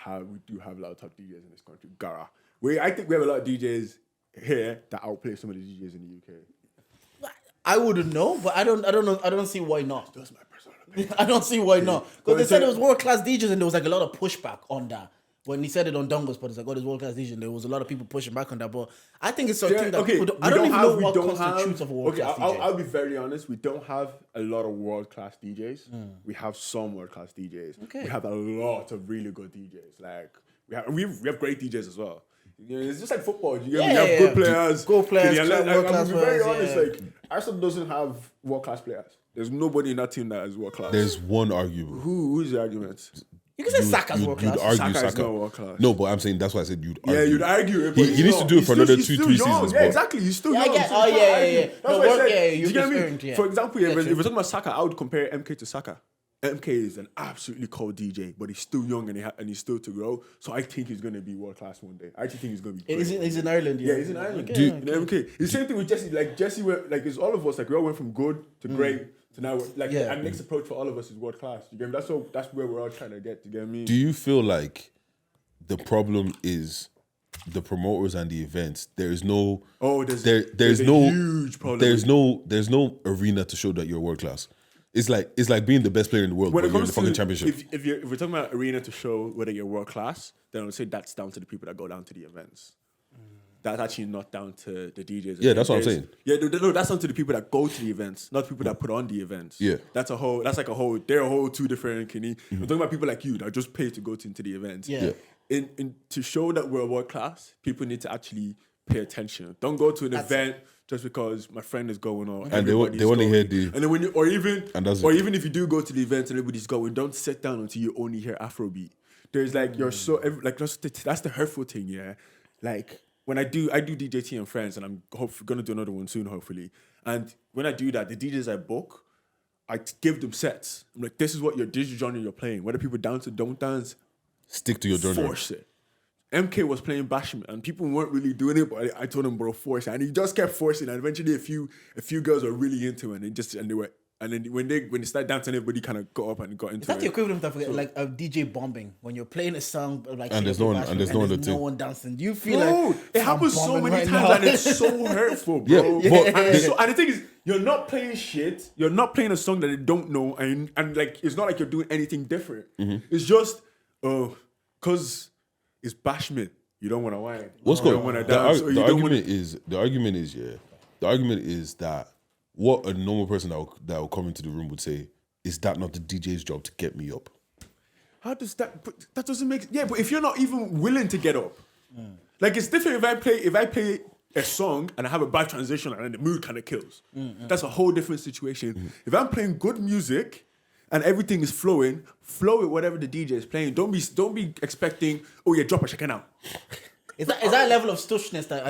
do have a lot of top DJs in this country. I think we have a lot of DJs here that outplay some of the DJs in the UK. I wouldn't know, but I don't know. I don't see why not. That's my personal opinion. I don't see why not. Because they said it was world-class DJs and there was like a lot of pushback on that. When he said it on Dongo's pod, it's like, oh, there's world-class DJ. There was a lot of people pushing back on that. But I think it's something that people don't... I don't even know what constitutes of a world-class DJ. I'll be very honest. We don't have a lot of world-class DJs. We have some world-class DJs. Okay. We have a lot of really good DJs. Like, we have great DJs as well. You know, it's just like football. We have good players. Good players. I'm be very honest. Like, Arsenal doesn't have world-class players. There's nobody in that team that is world-class. There's one argument. Who's the argument? You can say Saka's world class. You'd argue Saka is not world class. No, but I'm saying that's why I said you'd argue. Yeah, you'd argue it. He needs to do it for another 2-3 seasons. Yeah, exactly. He's still young. Yeah. That's what I said. You get me? Yeah. For example, if we're talking about Saka, I would compare MK to Saka. MK is an absolutely cold DJ, but he's still young and he's still to grow. So I think he's going to be world class one day. I actually think he's going to be great. He's in Ireland. Yeah, he's in Ireland. MK. It's the same thing with Jesse. Like Jesse, it's all of us. Like we all went from good to great. So now, our next approach for all of us is world class. You get me? That's where we're all trying to get. You get me? Do you feel like the problem is the promoters and the events? There's no. There's no huge problem. There's no arena to show that you're world class. It's like being the best player in the world, but you're in the fucking championship. If we're talking about arena to show whether you're world class, then I would say that's down to the people that go down to the events. That's actually not down to the DJs. Yeah, that's what I'm saying. Yeah, no, that's down to the people that go to the events, not people that put on the events. Yeah. They're a whole two different kidney. I'm talking about people like you that just pay to go into the events. Yeah. In to show that we're world class, people need to actually pay attention. Don't go to an event just because my friend is going on. And they want to hear the... And then even if you do go to the event and everybody's going, don't sit down until you only hear Afrobeat. There's like, that's the hurtful thing, yeah? Like... When I do DJT and friends, and I'm going to do another one soon, hopefully. And when I do that, the DJs I book, I give them sets. I'm like, this is what this genre you're playing. Whether people dance or don't dance, stick to your genre. Force it. MK was playing Bashment, and people weren't really doing it, but I told him, bro, force it. And he just kept forcing it. And eventually, a few girls were really into it, and then when they started dancing, everybody kind of got up and got into it. It's like the equivalent of like a DJ bombing when you're playing a song like and there's no one dancing. Do you feel like it happens so many times and it's so hurtful, bro? Yeah, and the thing is, you're not playing shit. You're not playing a song that they don't know, and like it's not like you're doing anything different. It's just because it's Bashment. You don't want to whine. What's going on? on? The argument is that what a normal person that will come into the room would say is that not the DJ's job to get me up? How does that? But that doesn't make. Yeah, but if you're not even willing to get up, like it's different if I play a song and I have a bad transition and then the mood kind of kills. That's a whole different situation. If I'm playing good music and everything is flowing, flow with whatever the DJ is playing. Don't be expecting, drop a check out. Is that a level of stushness that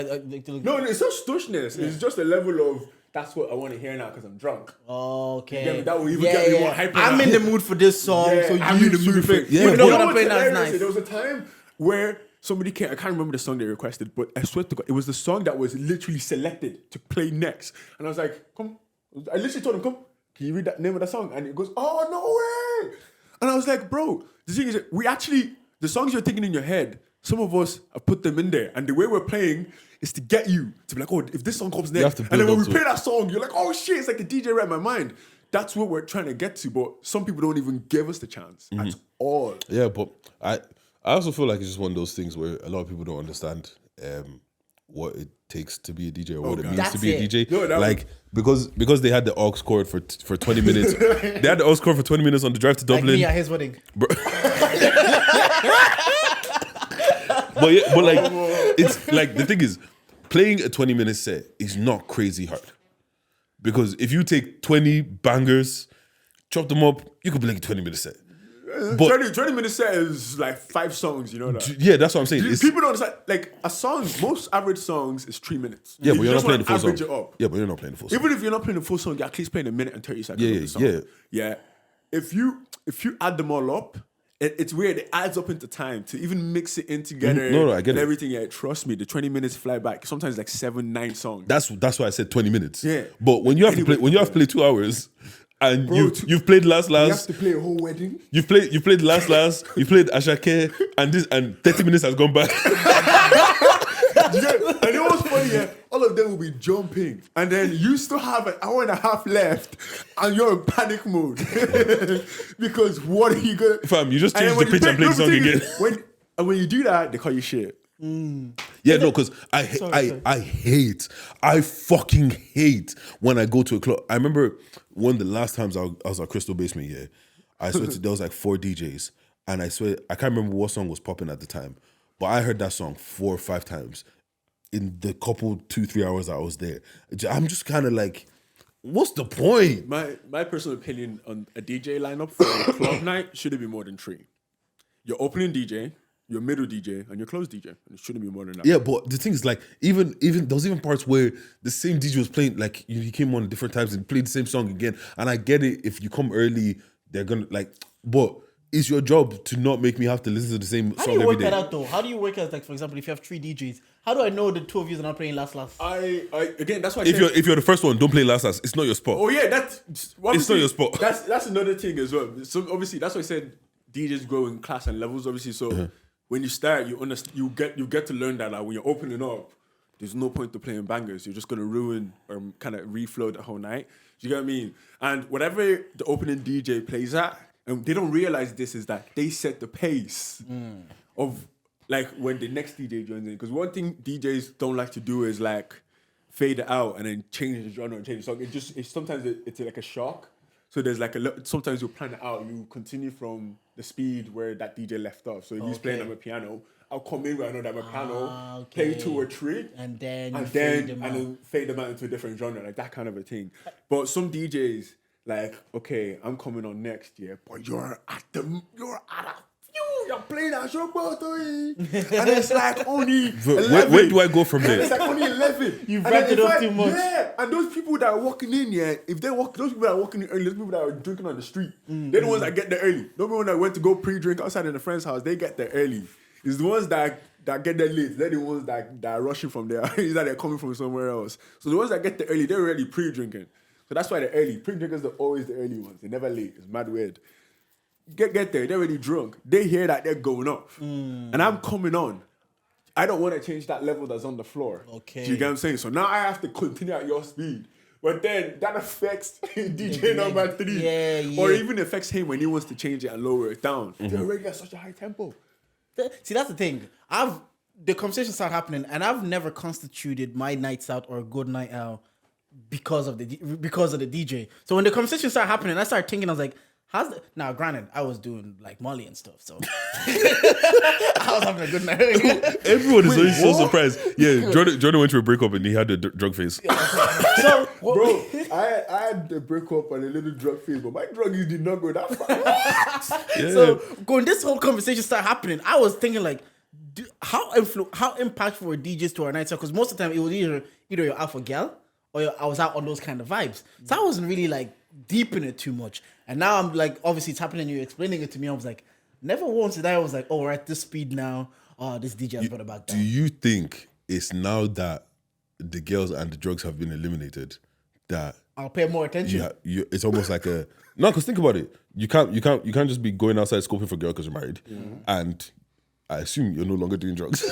No, it's not stushness. It's just a level of that's what I want to hear now because I'm drunk. Okay. That will even get me more hyper. I'm in the mood for this song, so I'm in the mood for it. You know what I'm playing that's nice. There was a time where somebody came, I can't remember the song they requested, but I swear to God, it was the song that was literally selected to play next. And I was like, come. I literally told him, come, can you read that name of the song? And it goes, oh, no way. And I was like, bro, the thing is, the songs you're thinking in your head, some of us have put them in there. And the way we're playing is to get you to be like, oh, if this song comes next. And then when we play that song, you're like, oh shit, it's like the DJ right in my mind. That's what we're trying to get to. But some people don't even give us the chance at all. Yeah, but I also feel like it's just one of those things where a lot of people don't understand what it takes to be a DJ or what it means to be a DJ. No, because they had the aux cord for 20 minutes. They had the aux cord for 20 minutes on the drive to Dublin. Like me at his wedding. But it's like the thing is, playing a 20-minute set is not crazy hard. Because if you take 20 bangers, chop them up, you could play a 20-minute set. But 20 minutes set is like 5 songs, you know that? yeah, that's what I'm saying. People don't understand. Like a song, most average songs is 3 minutes. Yeah, but you're not just playing the wanna full average song. it up. Yeah, but you're not playing the full song. Even if you're not playing the full song, you're at least playing a minute and 30 seconds of the song. Yeah. If you add them all up, it's weird. It adds up into time to even mix it in together. No, I get and it. everything. Yeah, trust me, the 20 minutes fly back. Sometimes like 7, 9 songs. That's why I said 20 minutes. Yeah. But when you have to play 2 hours and you've played last. You have to play a whole wedding. You played last. You played Ashake and 30 minutes has gone by. And you know what's funny? Yeah, all of them will be jumping, and then you still have an hour and a half left, and you're in panic mode because what are you gonna? Fam, you just change the pitch and play the song again. When you do that, they call you shit. Yeah, no, because I fucking hate when I go to a club. I remember one of the last times I was at Crystal Basement, yeah, I swear there was like 4 DJs, and I swear, I can't remember what song was popping at the time, but I heard that song 4 or 5 times in the couple 2-3 hours that I was there. I'm just kind of like, what's the point? My personal opinion on a DJ lineup for a club night shouldn't be more than 3. Your opening DJ, your middle DJ, and your close DJ. And it shouldn't be more than that. Yeah, but the thing is, like, even there was even parts where the same DJ was playing, like, he came on different times and played the same song again. And I get it, if you come early, they're gonna, like, but it's your job to not make me have to listen to the same song every day. How do you work that out, though? How do you work out, like, for example, if you have 3 DJs, how do I know the 2 of you are not playing last? Again, that's why if you're the first one, don't play last. It's not your spot. Oh yeah, that's it's not your spot. That's another thing as well. So obviously, that's why I said DJs grow in class and levels. Obviously, so when you start, you get to learn that when you're opening up, there's no point to playing bangers. You're just gonna ruin or kind of reflow the whole night. Do you get what I mean? And whatever the opening DJ plays at, and they don't realize this is that they set the pace of. Like when the next DJ joins in, because one thing DJs don't like to do is like fade it out and then change the genre and change the song. Sometimes it's like a shock. So there's like sometimes you plan it out. You continue from the speed where that DJ left off. So if he's playing on a piano, I'll come in where I know that my piano, play 2 or 3, and then fade them out into a different genre, like that kind of a thing. But some DJs like, okay, I'm coming on next year, but you're playing a show, and it's like only 11. Where do I go from there? It's like only 11. You've ramped it up too much. Yeah, and those people that are walking in, those people that are walking in early, those people that are drinking on the street, they're the ones that get there early. Those people that went to go pre-drink outside in a friend's house, they get there early. It's the ones that get there late. They're the ones that are rushing from there. It's that they're coming from somewhere else. So the ones that get there early, they're already pre-drinking. So that's why they're early. Pre-drinkers are always the early ones. They're never late. It's mad weird. Get there, they're already drunk. They hear that they're going off. And I'm coming on. I don't want to change that level that's on the floor. Okay. Do you get what I'm saying? So now I have to continue at your speed. But then that affects DJ number 3. Or even affects him when he wants to change it and lower it down. They're already at such a high tempo. See, that's the thing. The conversations start happening, and I've never constituted my nights out or a good night out because of the DJ. So when the conversations start happening, I started thinking, I was like, now, granted, I was doing like Molly and stuff, so I was having a good night. Everyone is always so surprised. Yeah, Jordan went through a breakup and he had a drug face. So, bro, I had the breakup and a little drug phase, but my drug use did not go that far. So when this whole conversation started happening, I was thinking like, how impactful were DJs to our nights out? Because most of the time it was either you're out for gal or I was out on those kind of vibes. So I wasn't really like deep in it too much. And now I'm like, obviously it's happening. You're explaining it to me. I was like, never once did I was like, oh, we're at this speed now. Oh, this DJ has brought it back down. Do you think it's now that the girls and the drugs have been eliminated that I'll pay more attention? Yeah, it's almost like a no. Because think about it. You can't just be going outside scoping for girl because you're married, and I assume you're no longer doing drugs.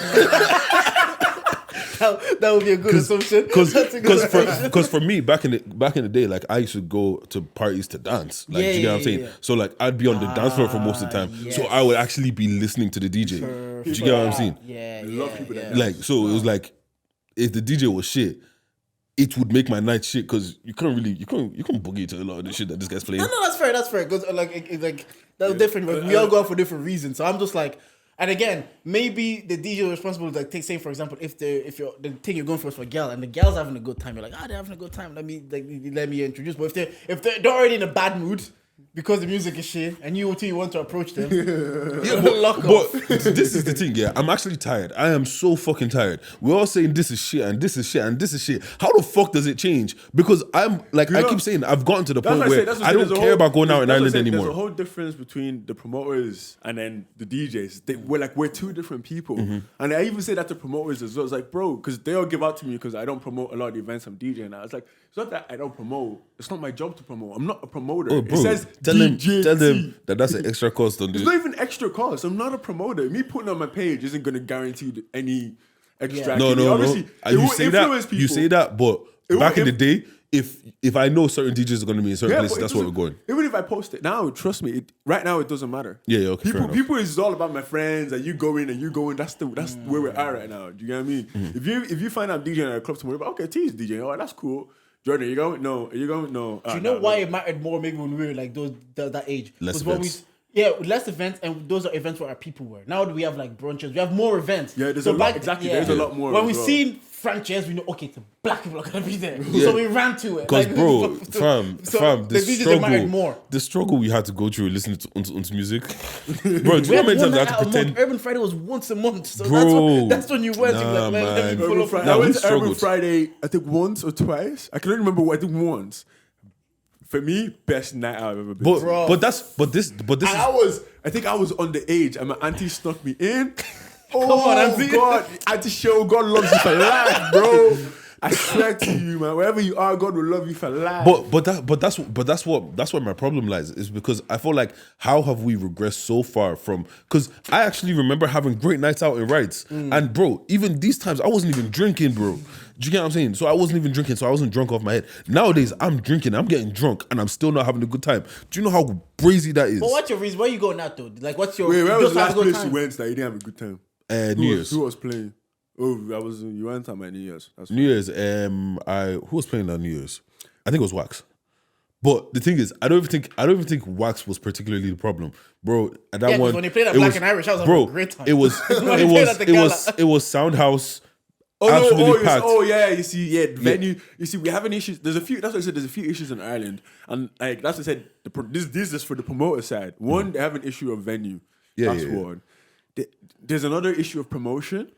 That would be a good assumption. Because for me back in the day, like I used to go to parties to dance. Like, do you get what I'm saying? So like I'd be on the dance floor for most of the time. Yes. So I would actually be listening to the DJ. Do you get what I'm saying? Yeah. Love people that like so it was like if the DJ was shit, it would make my night shit because you can't boogie to a lot of the shit that this guy's playing. No, that's fair. Because like that's different. But we all go out for different reasons. So I'm just like. And again, maybe the DJ is responsible to like say, for example, if the thing you're going for is for a girl and the girl's having a good time, you're like, they're having a good time. Let me introduce. But if they're already in a bad mood, because the music is shit, and you want to approach them. But this is the thing, yeah. I'm actually tired. I am so fucking tired. We're all saying this is shit and this is shit and this is shit. How the fuck does it change? Because I'm like, I keep saying, I've gotten to the point where I don't care about going out in Ireland anymore. There's a whole difference between the promoters and then the DJs. We're two different people. And I even say that to promoters as well. It's like, bro, because they all give out to me because I don't promote a lot of the events I'm DJing now. It's like, it's not that I don't promote. It's not my job to promote. I'm not a promoter. Oh, bro, it says tell them that that's an extra cost. It's not even extra cost. I'm not a promoter. Me putting on my page isn't going to guarantee any extra. No. Obviously, You say that, but back in the day, if I know certain DJs are going to be in certain places, that's where we're going. Even if I post it now, trust me, right now it doesn't matter. Yeah, okay. People is all about my friends, and you go in and you go in. That's where we are right now. Do you get what I mean? If you find out DJing at a club tomorrow, okay, T's DJing. Oh, that's cool. Jordan, you going? No. Are you going? No. Do you know why it mattered more maybe when we were like that age? Less events. Less events, and those are events where our people were. Now we have like brunches, we have more events. Yeah, there's a lot. Exactly, there's a lot more. When we seen franchise, we know okay, the black people are gonna be there, so we ran to it. Because bro, fam, the struggle we had to go through listening to music, bro. Do you know how many times I had to pretend? Urban Friday was once a month, so bro, that's when you went. Nah, let me pull up. I went to Urban Friday, I think once or twice. I can't remember what I think once. For me, best night I've ever been. I think I was underage and my auntie snuck me in. Oh, come on, auntie. God, Auntie Show, God loves you for life, bro. I swear to you, man. Wherever you are, God will love you for life. That's where my problem lies. Is because I feel like how have we regressed so far from? Because I actually remember having great nights out in Rights, and bro, even these times I wasn't even drinking, bro. Do you get what I'm saying? So I wasn't even drinking, so I wasn't drunk off my head. Nowadays, I'm drinking, I'm getting drunk, and I'm still not having a good time. Do you know how crazy that is? But what's your reason? Where you going out though? Like, what's your? Wait, where was the last place you went that you didn't have a good time? New Year's. Who was playing? Oh, you went on my New Year's. New Year's. Who was playing on New Year's? I think it was Wax. But the thing is, I don't even think Wax was particularly the problem, bro. At that one, when they played at Black and Irish, I was having a great time. It was Soundhouse. Venue. You see, we have an issue. There's a few. That's what I said. There's a few issues in Ireland, and like that's what I said. This is for the promoter side. One, they have an issue of venue. That's one. There's another issue of promotion.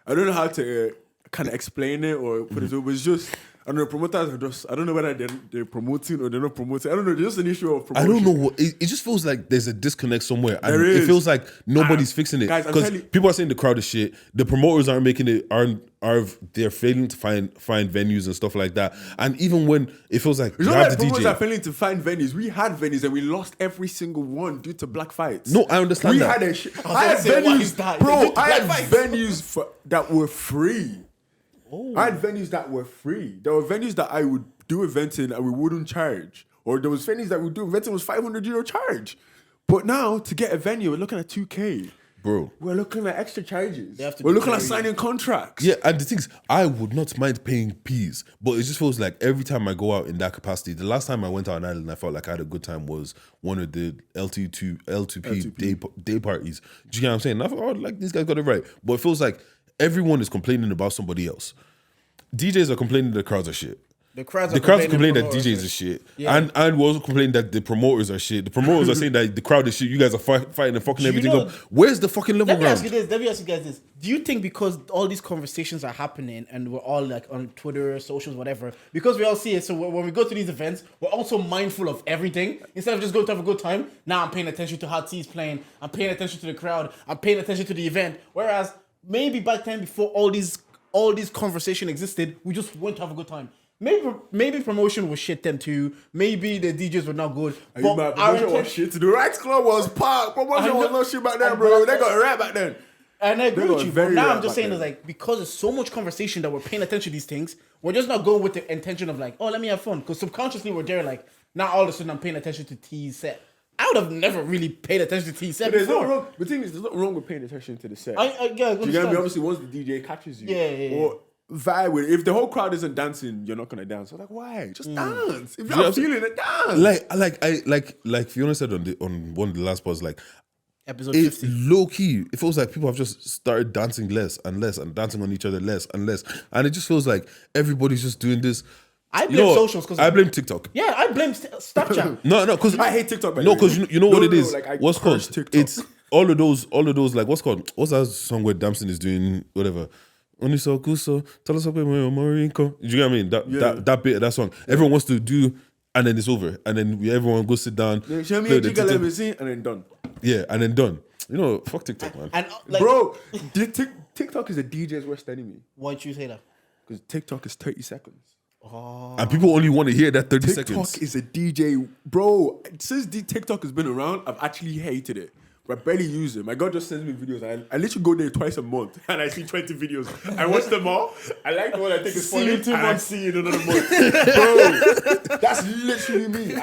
I don't know how to kind of explain it or put it. But it's just I don't know. Promoters are just I don't know whether they're promoting or they're not promoting. I don't know. There's just an issue of promotion. I don't know. It just feels like there's a disconnect somewhere, and it feels like nobody's fixing it. Because people are saying the crowd is shit. The promoters aren't making it. They're failing to find venues and stuff like that. And even when it feels like it's not like promoters are failing to find venues. We had venues and we lost every single one due to black fights. No, I understand that. I had venues, bro. I had venues that were free. Oh. I had venues that were free. There were venues that I would do events in and we wouldn't charge. Or there was venues that we would do events and was €500 charge. But now, to get a venue, we're looking at 2K. Bro. We're looking at extra charges. We're looking at signing contracts. Yeah, and the thing is, I would not mind paying fees, but it just feels like every time I go out in that capacity, the last time I went out on Ireland, I felt like I had a good time was one of the L2P. Day parties. Do you get what I'm saying? And I thought, like, these guys got it right. But it feels like everyone is complaining about somebody else. DJs are complaining the crowds are shit. The crowds are complaining that DJs are shit. Yeah. And we're also complaining that the promoters are shit. The promoters are saying that the crowd is shit. You guys are fighting and fucking everything up. Where's the fucking level ground? Let me ask you guys this. Do you think because all these conversations are happening and we're all like on Twitter, socials, whatever, because we all see it, so when we go to these events, we're also mindful of everything. Instead of just going to have a good time, now I'm paying attention to how T's playing. I'm paying attention to the crowd. I'm paying attention to the event. Whereas maybe back then, before all these conversation existed, we just went to have a good time. Maybe promotion was shit then too. Maybe the DJs were not good. But promotion was shit. The Rights Club was park. Promotion was no shit back then, bro. They got it right back then. And I agree with you. But now I'm just saying it's like because there's so much conversation that we're paying attention to these things, we're just not going with the intention of like, oh, let me have fun. Because subconsciously we're there like, now all of a sudden I'm paying attention to T's set. I would have never really paid attention to T's set before. The thing is, there's nothing wrong with paying attention to the set. Yeah, you get me? Obviously, once the DJ catches you, or vibe with it. If the whole crowd isn't dancing, you're not gonna dance. I'm like, why? Just dance. If you're not feeling it, dance. Like Fiona said on one of the last pods, like episode 50. Low key, it feels like people have just started dancing less and less and dancing on each other less and less, and it just feels like everybody's just doing this I blame socials because I blame TikTok. Yeah, I blame Snapchat. No, because I hate TikTok. No, because you know what it is. Like, what's called? TikTok. It's all of those. Like what's called? What's that song where Damson is doing whatever? Only so gusto. Tell us about Morinko. Do you get what I mean? That bit of that song. Everyone wants to do, and then it's over, and then everyone goes sit down. Show me a jiggle, let me see, and then done. Yeah, and then done. You know, fuck TikTok, man. And like, bro, TikTok is the DJ's worst enemy. Why'd you say that? Because TikTok is 30 seconds. Oh. And people only want to hear that 30 seconds. TikTok is a DJ, bro. Since TikTok has been around, I've actually hated it. But I barely use it. My God just sends me videos. I literally go there twice a month and I see 20 videos. I watch them all. I like the one I think is funny, and I see it another month. Bro, that's literally me.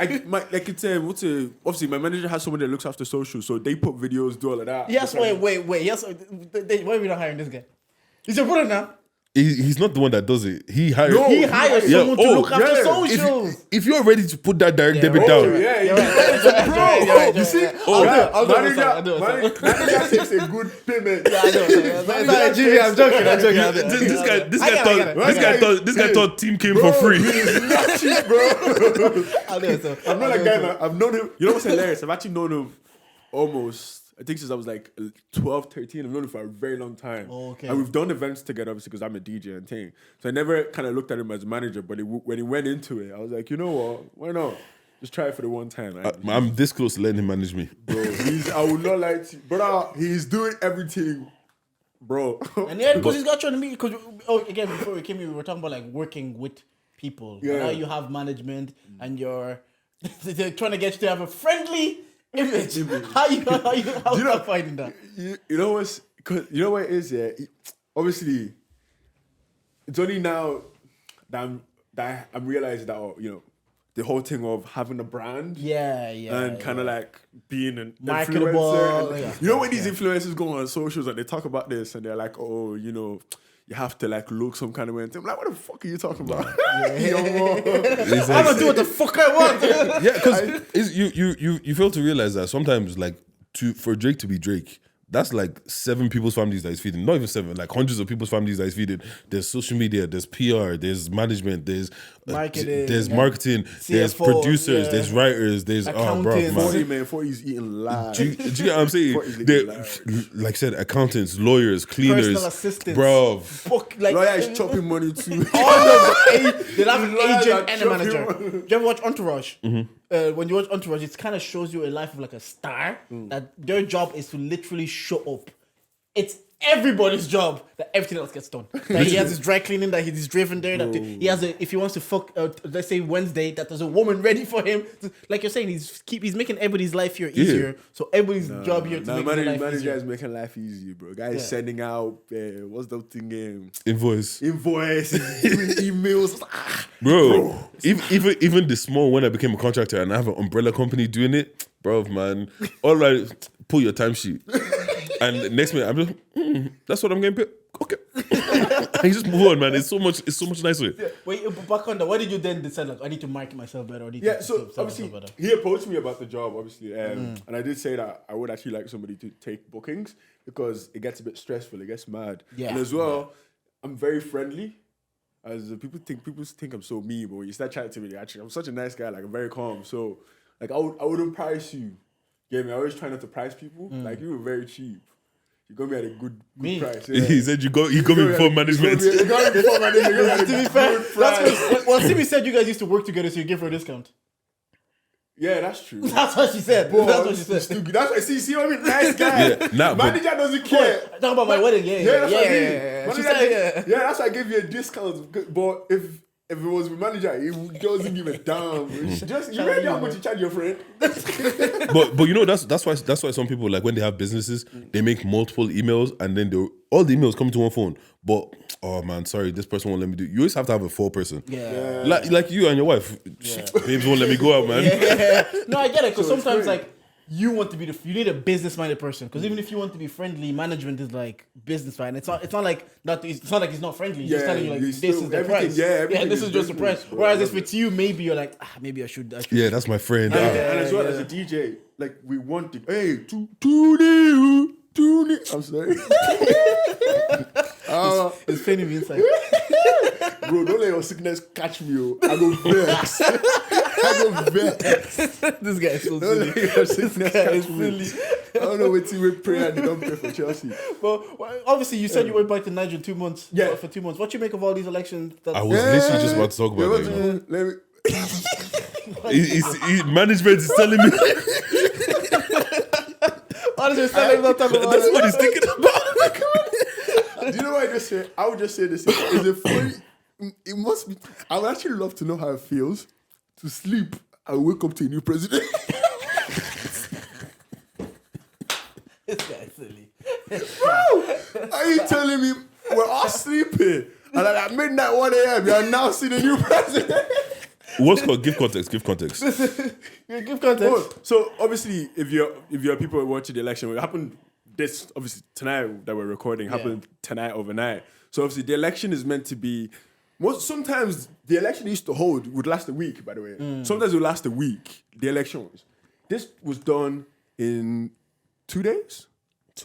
Obviously, my manager has someone that looks after social, so they put videos, do all of that. Yes, wait. Yes, why are we not hiring this guy? He's your brother now. He's not the one that does it. He hires someone to look after socials. If you're ready to put that direct debit down, you see, I'll do it. Manager takes a good payment. I'm joking. This guy thought team came for free. He's not cheap, bro. I'm not a guy, man. I've known him. You know what's hilarious? I've actually known him almost. I think since I was like 12, 13, I've known him for a very long time. Okay. And we've done events together, obviously, because I'm a DJ and thing. So I never kind of looked at him as a manager, but when he went into it, I was like, you know what? Why not? Just try it for the one time. I'm this close to letting him manage me. Bro, I will not lie to you. Brother, he's doing everything, bro. And yeah, because he's got trying to meet, because, again, before we came here, we were talking about like working with people. Yeah. Now you have management and they're trying to get you to have a friendly image. How you finding that? You know what it is, yeah? Obviously, it's only now that I'm realizing that, the whole thing of having a brand. And kind of like being an marketable. Influencer. When these influencers go on socials and they talk about this and they're like, oh, you have to like look some kind of way. And I'm like, what the fuck are you talking about? I'm gonna do what the fuck I want. Because you fail to realize that sometimes like for Drake to be Drake, that's like 7 people's families that he's feeding. Not even 7, like hundreds of people's families that he's feeding. There's social media, there's PR, there's management, there's marketing, there's producers, there's writers, there's accountants. 40's eating live. Do you get what I'm saying? Like I said, accountants, lawyers, cleaners, personal assistants, bro. Lawyers chopping money too. All of they'll have an agent and a manager. Do you ever watch Entourage? Mm-hmm. When you watch Entourage, it kind of shows you a life of like a star. That their job is to literally show up. It's everybody's job that everything else gets done. That he has his dry cleaning, that he's driven there. That he has if he wants to fuck, let's say Wednesday, that there's a woman ready for him. Like you're saying, he's making everybody's life here easier. So everybody's job here to make life easier. Manager is making life easy, bro. Guys sending out what's the thing? Invoice, doing emails, bro. Even the small when I became a contractor and I have an umbrella company doing it, bro, man. All right, pull your timesheet. And next minute, I'm just, that's what I'm getting paid. Okay. I just move on, man. It's so much nicer. Yeah. Wait, back on that, why did you then decide, like, I need to market myself better? So obviously, he approached me about the job, obviously. And I did say that I would actually like somebody to take bookings because it gets a bit stressful, it gets mad. Yeah. And as well, I'm very friendly. As people think I'm so mean, but when you start chatting to me, actually, I'm such a nice guy, like, I'm very calm. So, like, I wouldn't price you. Yeah, I always try not to price people. Like, you were very cheap. You got me at a good price. Yeah. He said you got me before management. You got me before management. To be fair, Simi said you guys used to work together, so you give her a discount. Yeah, that's true. That's what she said. That's what she said. That's what, see what I mean? Nice guy. Manager doesn't care. Talking about my wedding, yeah. She said, that's why I gave you a discount. But if it was my manager, he doesn't give a damn. You ready how much you charge your friend? but that's why some people, like, when they have businesses, they make multiple emails and then all the emails come to one phone. But oh man, sorry, this person won't let me do it. You always have to have a 4-person. Yeah. Like you and your wife. Babes won't let me go out, man. Yeah. No, I get it, because sometimes like you want to be you need a business-minded person, because even if you want to be friendly, management is like business-minded. It's not like he's not friendly. He's just telling you, like, this is the price. Yeah, this is just the price. Whereas if it's you, maybe you're like, maybe I should. Yeah, that's my friend. And as well as a DJ, like, we want to, hey, tune. I'm sorry. It's paining me inside. Bro, don't let your sickness catch me, yo. I go vex. I go vex. This guy is so Don't silly. let your sickness catch me. I don't know what team we pray and they don't pray for Chelsea. Well, obviously, you said you went back to Niger 2 months. Yeah. For 2 months. What you make of all these elections? I was literally just about to talk about that. You know? Let me. Management is telling me. Honestly, not talking about That's what he's thinking about. Do you know what I just say? I would just say this. Is it funny? It must be. I would actually love to know how it feels to sleep and wake up to a new president. This guy's silly. Bro, are you telling me we're all sleeping? And like at midnight, 1 a.m., you're now seeing a new president? What's called? Give context. Give context. Give context. So obviously, if you're people watching the election, what happened this obviously tonight that we're recording happened tonight overnight. So obviously, the election is meant to be. Sometimes the election used to would last a week. By the way, sometimes it would last a week. The elections. This was done in 2 days.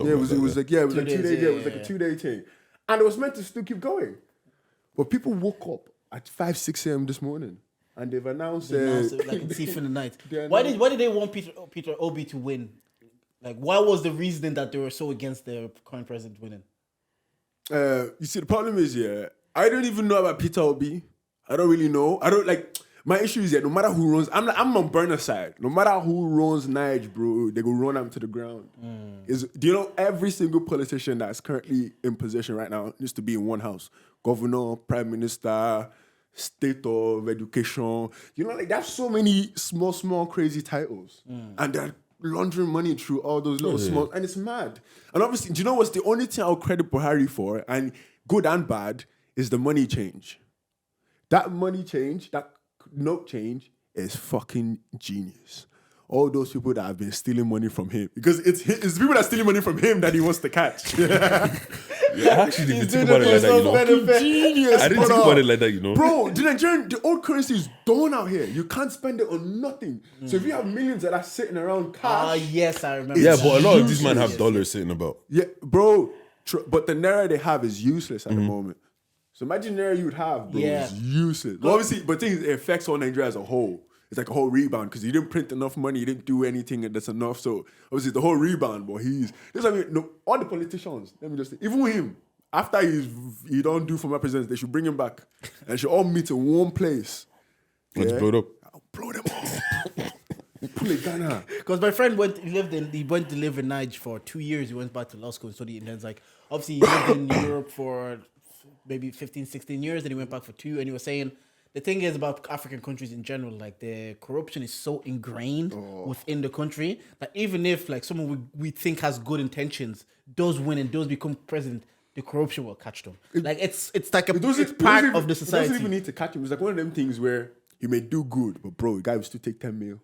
It was like 2 days. It was like a 2-day thing, and it was meant to still keep going. But people woke up at 5-6 a.m. this morning. And they've announced it like a thief in the night. Why did they want Peter Obi to win? Like, what was the reason that they were so against the current president winning? You see, the problem is, I don't even know about Peter Obi. I don't really know. I don't like. My issue is no matter who runs, I'm on Burner's side. No matter who runs Nige, bro, they go run him to the ground. Do you know every single politician that's currently in position right now needs to be in one house? Governor, prime minister, state of education. You know, like there's so many small, crazy titles. And they're laundering money through all those little small, and it's mad. And obviously, do you know what's the only thing I'll credit Buhari for, and good and bad, is the money change. That money change, that note change is fucking genius. All those people that have been stealing money from him. Because it's people that are stealing money from him that he wants to catch. I actually didn't think about it like that, you know. Genius, I didn't think about it like that, you know. Bro, the old currency is done out here. You can't spend it on nothing. So if you have millions that are sitting around cash. Yes, I remember. Yeah, but a lot of these men have dollars sitting about. Yeah, bro. But the naira they have is useless at the moment. So imagine naira you would have, bro. It's useless. But obviously, but the thing is, it affects all Nigeria as a whole. It's like a whole rebound because you didn't print enough money, you didn't do anything that's enough. So obviously the whole rebound, but all the politicians, let me just say, even him, after he don't do for my president, they should bring him back and they should all meet in one place. Let's blow it up. I'll blow them up. Pull it Ghana. Because my friend went to live in Niger for 2 years. He went back to law school and studied, and then it's like obviously he lived in Europe for maybe 15, 16 years, then he went back for 2, and he was saying the thing is about African countries in general, like the corruption is so ingrained within the country that even if like someone we think has good intentions does win and does become president, the corruption will catch them. It's part of the society. It doesn't even need to catch him. It's like one of them things where he may do good, but bro, the guy will still take 10 mil.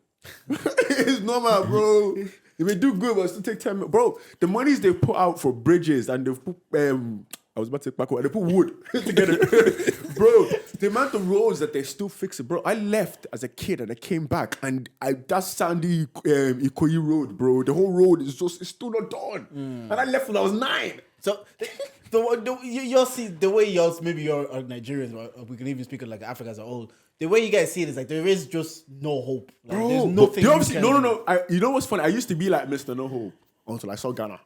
It's normal, bro. He may do good, but still take 10 mil. Bro, the monies they put out for bridges and they've put I was about to say backward. They put wood together. Bro, the amount of roads that they still fix it. Bro, I left as a kid and I came back and that's Sandy Ikoyi Road, bro. The whole road is it's still not done. And I left when I was 9. So you'll see the way maybe you're Nigerians, or we can even speak of like Africa as a whole. The way you guys see it is like there is just no hope. Like, bro, there's nothing. No. You know what's funny? I used to be like Mr. No Hope until I saw Ghana.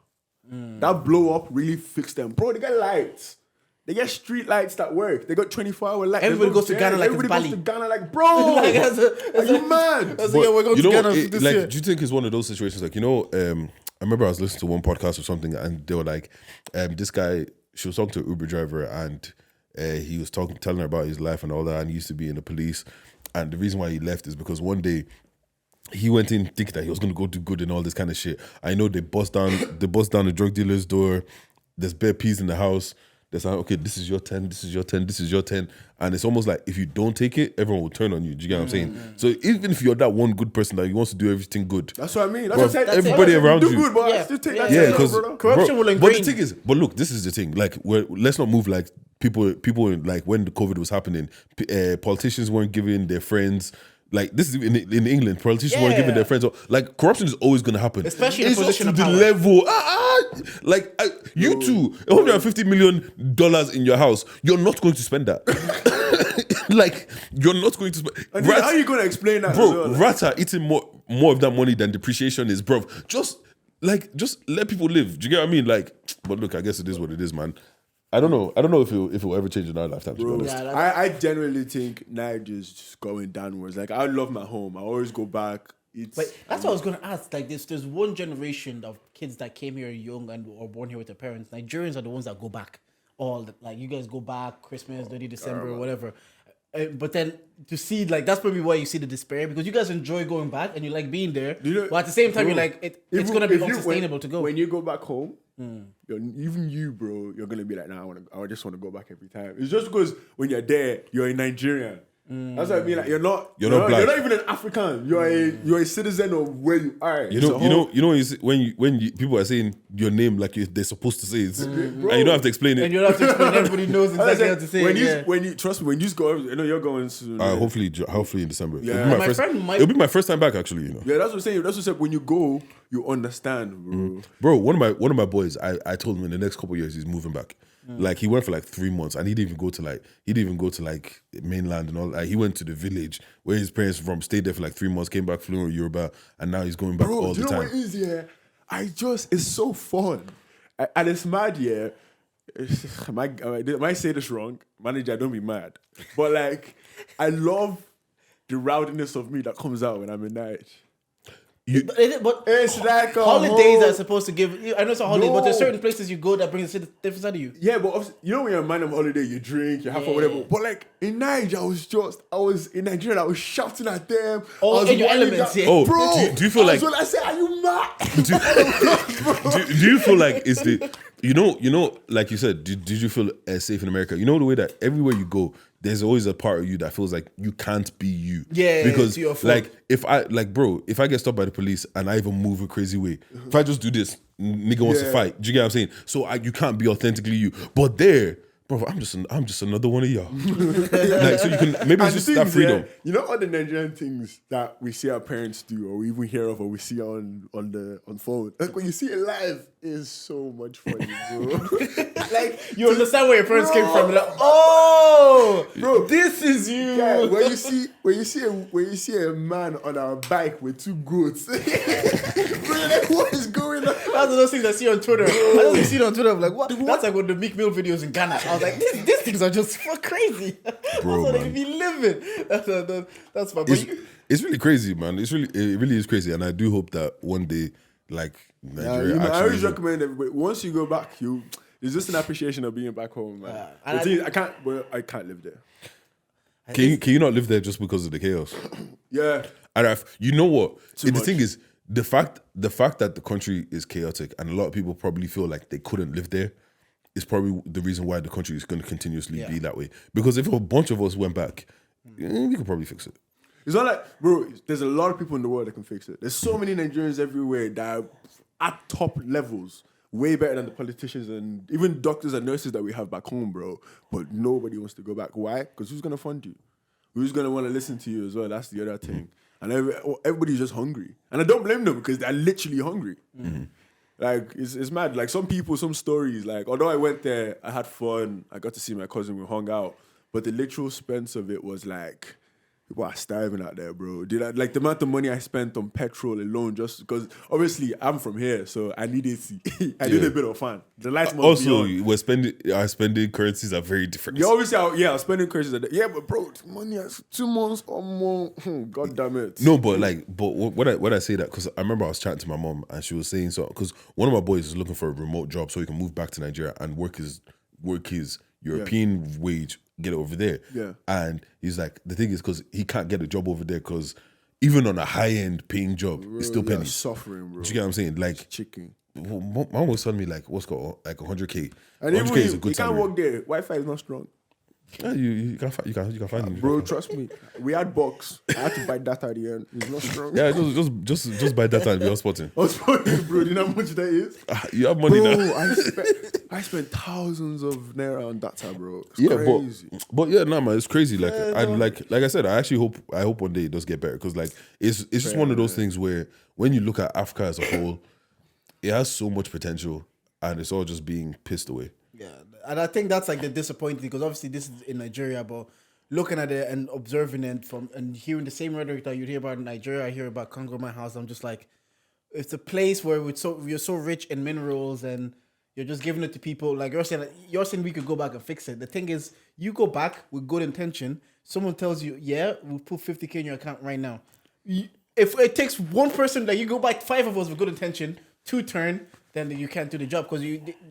That blow up really fixed them. Bro, they got lights. They get street lights that work. They got 24-hour lights. Everybody goes to Ghana like it's Bali. Everybody goes to Ghana like, bro, are you mad? We're going to Ghana this year. Do you think it's one of those situations like, I remember I was listening to one podcast or something and they were like, this guy, she was talking to an Uber driver and he was telling her about his life and all that, and he used to be in the police. And the reason why he left is because one day he went in thinking that he was going to go do good and all this kind of shit. I know they bust down the drug dealer's door. There's bare peas in the house. They're saying, okay, this is your 10, this is your 10, this is your 10. And it's almost like if you don't take it, everyone will turn on you. Do you get what I'm saying? So even if you're that one good person that wants to do everything good. That's what I mean. That's what everybody around you. Do good, but I still take that. Yeah, because corruption will ingrain. But the thing is, look, this is the thing. Like, let's not move like people like when the COVID was happening, politicians weren't giving their friends. Like this is in England, politicians weren't giving their friends. Like corruption is always going to happen, especially in a position of power. The level. You too, $150 million in your house. You're not going to spend that. Like, you're not going to... How are you going to explain that? Bro, rats are eating more of that money than depreciation is, bro. Just let people live. Do you get what I mean? Like, but look, I guess it is what it is, man. I don't know if it will ever change in our lifetime, to be honest. Yeah, I genuinely think Nigeria's just going downwards. Like, I love my home. I always go back. But that's what I was going to ask. Like, there's one generation of kids that came here young and were born here with their parents. Nigerians are the ones that go back. Like, you guys go back Christmas, 30 December, or whatever. But then to see, like, that's probably why you see the despair, because you guys enjoy going back and you like being there. But at the same time, you're like, it's going to be unsustainable to go. When you go back home, even you, bro, you're going to be like, nah, I just want to go back every time. It's just because when you're there, you're in Nigeria. That's what I mean. Like, you're not black. You're not even an African. You're a citizen of where you are. You know when people are saying your name like they're supposed to say it, and you don't have to explain it. And you don't have to explain. Everybody knows exactly how to say it. When you trust me, when you just go, I know you're going soon. Hopefully in December. Yeah. It'll be my first time back, actually. You know. Yeah, that's what I'm saying. That's what I'm saying. When you go, you understand, bro. Bro, one of my boys, I told him in the next couple of years he's moving back. Like, he went for like 3 months, and he didn't even go to like mainland and all. Like, he went to the village where his parents were from, stayed there for like 3 months, came back fluent Yoruba, and now he's going back all the time. Bro, do you know what it is? It's so fun, and it's mad. Yeah, I might say this wrong, manager. Don't be mad, but like, I love the rowdiness of me that comes out when I'm in night. But it's like holidays are supposed to give. I know it's a holiday, but there's certain places you go that brings a different side of you. Yeah, but you know when you're a man on holiday, you drink, you have fun, whatever. But like in Nigeria, I was in Nigeria, I was shouting at them. Oh, in your elements, yeah. Oh, bro, do you feel like? When I say, are you mad? Do you feel like it's the you know like you said? Did you feel safe in America? You know the way that everywhere you go, there's always a part of you that feels like you can't be you. Yeah, because to your fault. like if I get stopped by the police and I even move a crazy way, if I just do this, nigga wants to fight. Do you get what I'm saying? So you can't be authentically you. But there, bro, I'm just another one of y'all. Like, so you can maybe it's just that freedom. You know all the Nigerian things that we see our parents do, or we even hear of, or we see on phone. Like when you see it live, it's so much fun, bro. Like you understand where your parents came from. Like, oh, bro, this is you. Yeah, when you see a man on a bike with 2 goats. Bro, like, what is going on? That's one of those things I see on Twitter. I just see it on Twitter. I'm like, what? That's like one of the Meek Mill videos in Ghana. I was like, these things are just crazy. Bro, that's how they be living. That's my. It's really crazy, man. It really is crazy, and I do hope that one day, like Nigeria. I always recommend everybody. Once you go back, there's just an appreciation of being back home, man. I can't live there. Can you not live there just because of the chaos? Yeah. And you know what? The thing is, the fact that the country is chaotic and a lot of people probably feel like they couldn't live there is probably the reason why the country is going to continuously be that way. Because if a bunch of us went back, we could probably fix it. It's not like, bro, there's a lot of people in the world that can fix it. There's so many Nigerians everywhere that are at top levels, way better than the politicians and even doctors and nurses that we have back home, bro. But nobody wants to go back. Why? Because who's going to fund you? Who's going to want to listen to you as well? That's the other thing. And everybody's just hungry. And I don't blame them because they're literally hungry. Mm-hmm. Like, it's mad. Like, some people, some stories, like, although I went there, I had fun, I got to see my cousin, we hung out, but the literal expense of it was like, people are starving out there, bro. Like, the amount of money I spent on petrol alone, just because, obviously, I'm from here, so I needed to. I did a bit of fun. The lights must also, be on. Our spending currencies are very different. Yeah, obviously, our spending currencies are yeah, but bro, money has 2 months or more. God damn it. No, but what I say that, because I remember I was chatting to my mom and she was saying so, because one of my boys is looking for a remote job so he can move back to Nigeria and work his European wage, get it over there. Yeah. And he's like, the thing is, because he can't get a job over there because even on a high-end paying job, it's still pennies. Suffering, bro. Do you get what I'm saying? Like, it's chicken. Mom was telling me like, what's called like 100K. And 100K is a good you can't work there. Wi-Fi is not strong. Yeah, you can find it. Bro, trust me. We had box. I had to buy data at the end. It's not strong. Yeah, just buy data and be hotspotting. Hotspotting, bro. Do you know how much that is? You have money bro, now. I spent thousands of naira on data, bro. It's crazy. But yeah, no man, it's crazy. Like like I said, I hope one day it does get better because like it's just one of those things where when you look at Africa as a whole, it has so much potential and it's all just being pissed away. Yeah, and I think that's like the disappointing because obviously this is in Nigeria, but looking at it and observing it and hearing the same rhetoric that you hear about Nigeria, I hear about Congo, my house. I'm just like, it's a place where you're so rich in minerals and you're just giving it to people. Like you're saying we could go back and fix it. The thing is, you go back with good intention. Someone tells you, yeah, we'll put 50K in your account right now. If it takes one person, like you go back 5 of us with good intention to turn, then you can't do the job because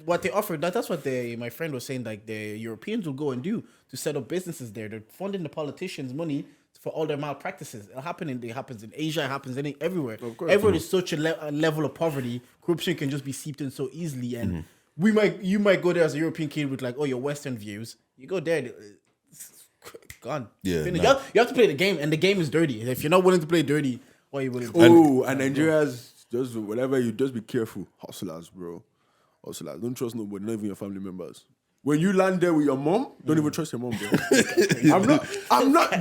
what they offer. That's what my friend was saying. Like the Europeans will go and do to set up businesses there. They're funding the politicians' money for all their malpractices. It happens in Asia. It happens everywhere. Everywhere is such a level of poverty. Corruption can just be seeped in so easily, and you might go there as a European kid with like, oh, your Western views. You go there, it's gone. Yeah, you have to play the game, and the game is dirty. If you're not willing to play dirty, what are you willing to? And Nigeria's just whatever. You just be careful, hustlers, bro. Hustlers. Don't trust nobody, not even your family members. When you land there with your mom, don't even trust your mom, bro. I'm not.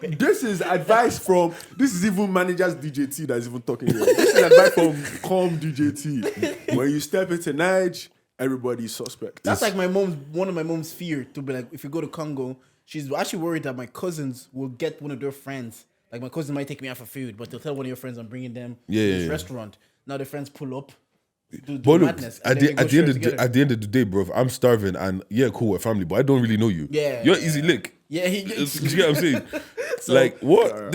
This is advice from. This is even manager's Deejayt that's even talking here. This is advice from calm Deejayt. When you step into Nige, everybody's suspect. That's like one of my mom's fear to be like, if you go to Congo, she's actually worried that my cousins will get one of their friends. Like my cousin might take me out for food, but they'll tell one of your friends I'm bringing them to this restaurant. Now their friends pull up. But look, at the end of the day, bro, I'm starving and cool, we're family, but I don't really know you. Yeah, you're easy lick. Yeah, you get what I'm saying? So, like what?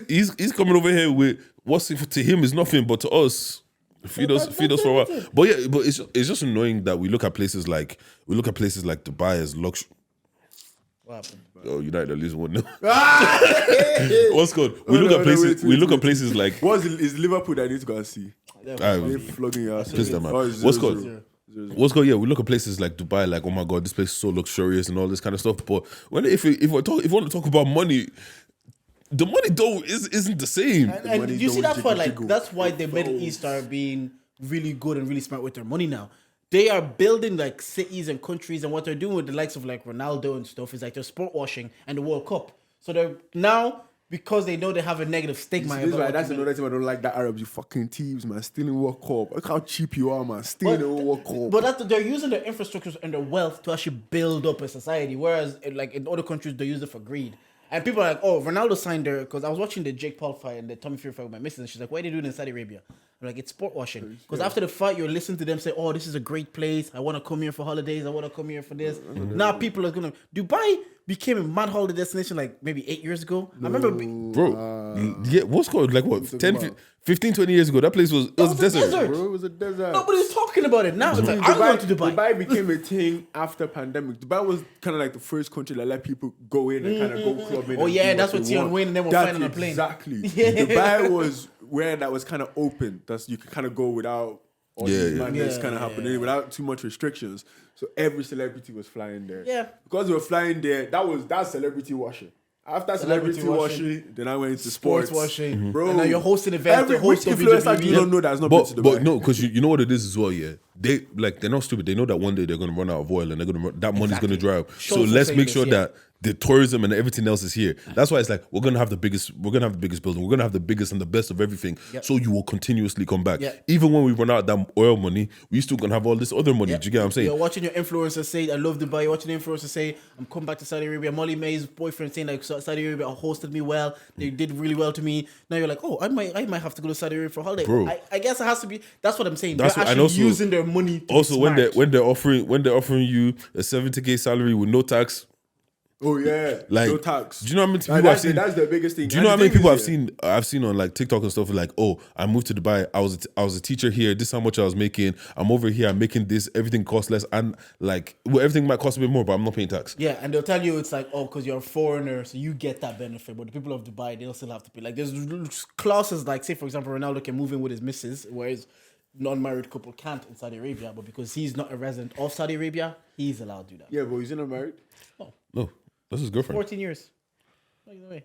He's coming over here with what's to him is nothing, but to us, feed us for a while. But it's just annoying that we look at places like Dubai as luxury. What happened? Oh, United are losing 1-0. What's good? We look at places like. Is Liverpool that I need to go and see? They're flogging your ass. What's good? What's good? Yeah, we look at places like Dubai, like, oh my god, this place is so luxurious and all this kind of stuff. But if we want to talk about money, the money though isn't the same. And you see that's why the Middle East are being really good and really smart with their money now. They are building like cities and countries, and what they're doing with the likes of like Ronaldo and stuff is like they're sport washing and the World Cup. So they're now, because they know they have a negative stigma. That's another thing I don't like, that Arabs, you fucking thieves, man. Stealing World Cup. Look how cheap you are, man. Stealing the World Cup. But they're using their infrastructures and their wealth to actually build up a society, whereas like in other countries they use it for greed. And people are like, oh, Ronaldo signed there, because I was watching the Jake Paul fight and the Tommy Fury fight with my missus, and she's like, why are they doing it in Saudi Arabia? I'm like, it's sport washing. Because after the fight, you're listening to them say, oh, this is a great place. I want to come here for holidays. I want to come here for this. Now people are going to... Dubai became a mad holiday destination like maybe 8 years ago. I remember... what's called? Like what? 15, 20 years ago, that place was a desert. Bro, it was a desert. Nobody's talking about it now. It's like, I'm going to Dubai. Dubai became a thing after pandemic. Dubai was kind of like the first country that let people go in and kind of go clubbing. Oh yeah, that's what Tion Wayne and then we're flying on a plane. Exactly. Dubai was where that was kind of open. That's you could kind of go without all these madness kind of happening, without too much restrictions. So every celebrity was flying there. Yeah. Because they were flying there, that's celebrity washing. After celebrity washing, then I went into sports washing, bro. And now you're hosting events. Which influencer do you don't know that's not been to Dubai? But no, because you know what it is as well. Yeah, they're not stupid. They know that one day they're gonna run out of oil and that money's gonna dry up. So let's make sure that the tourism and everything else is here. That's why it's like we're gonna have the biggest building. We're gonna have the biggest and the best of everything. So you will continuously come back. Even when we run out of that oil money, we still gonna have all this other money. Do you get what I'm saying? You're watching your influencers say, "I love Dubai." You're watching the influencers say, "I'm coming back to Saudi Arabia." Molly May's boyfriend saying like Saudi Arabia hosted me well. They did really well to me. Now you're like, oh, I might have to go to Saudi Arabia for a holiday. Bro, I guess it has to be. That's what I'm saying. They're actually using their money. Also, when they're offering you a 70K salary with no tax. Oh yeah, like no tax. Do you know how many people I've seen? That's the biggest thing. Do you know how many people I've seen on like TikTok and stuff like, oh, I moved to Dubai. I was a teacher here. This is how much I was making. I'm over here. I'm making this. Everything costs less, and like everything might cost a bit more, but I'm not paying tax. Yeah, and they'll tell you it's like, oh, because you're a foreigner, so you get that benefit. But the people of Dubai, they'll still have to pay. Like there's clauses like, say for example, Ronaldo can move in with his missus, whereas non-married couple can't in Saudi Arabia. But because he's not a resident of Saudi Arabia, he's allowed to do that. Yeah, but he's not married. No. That's his girlfriend. 14 years.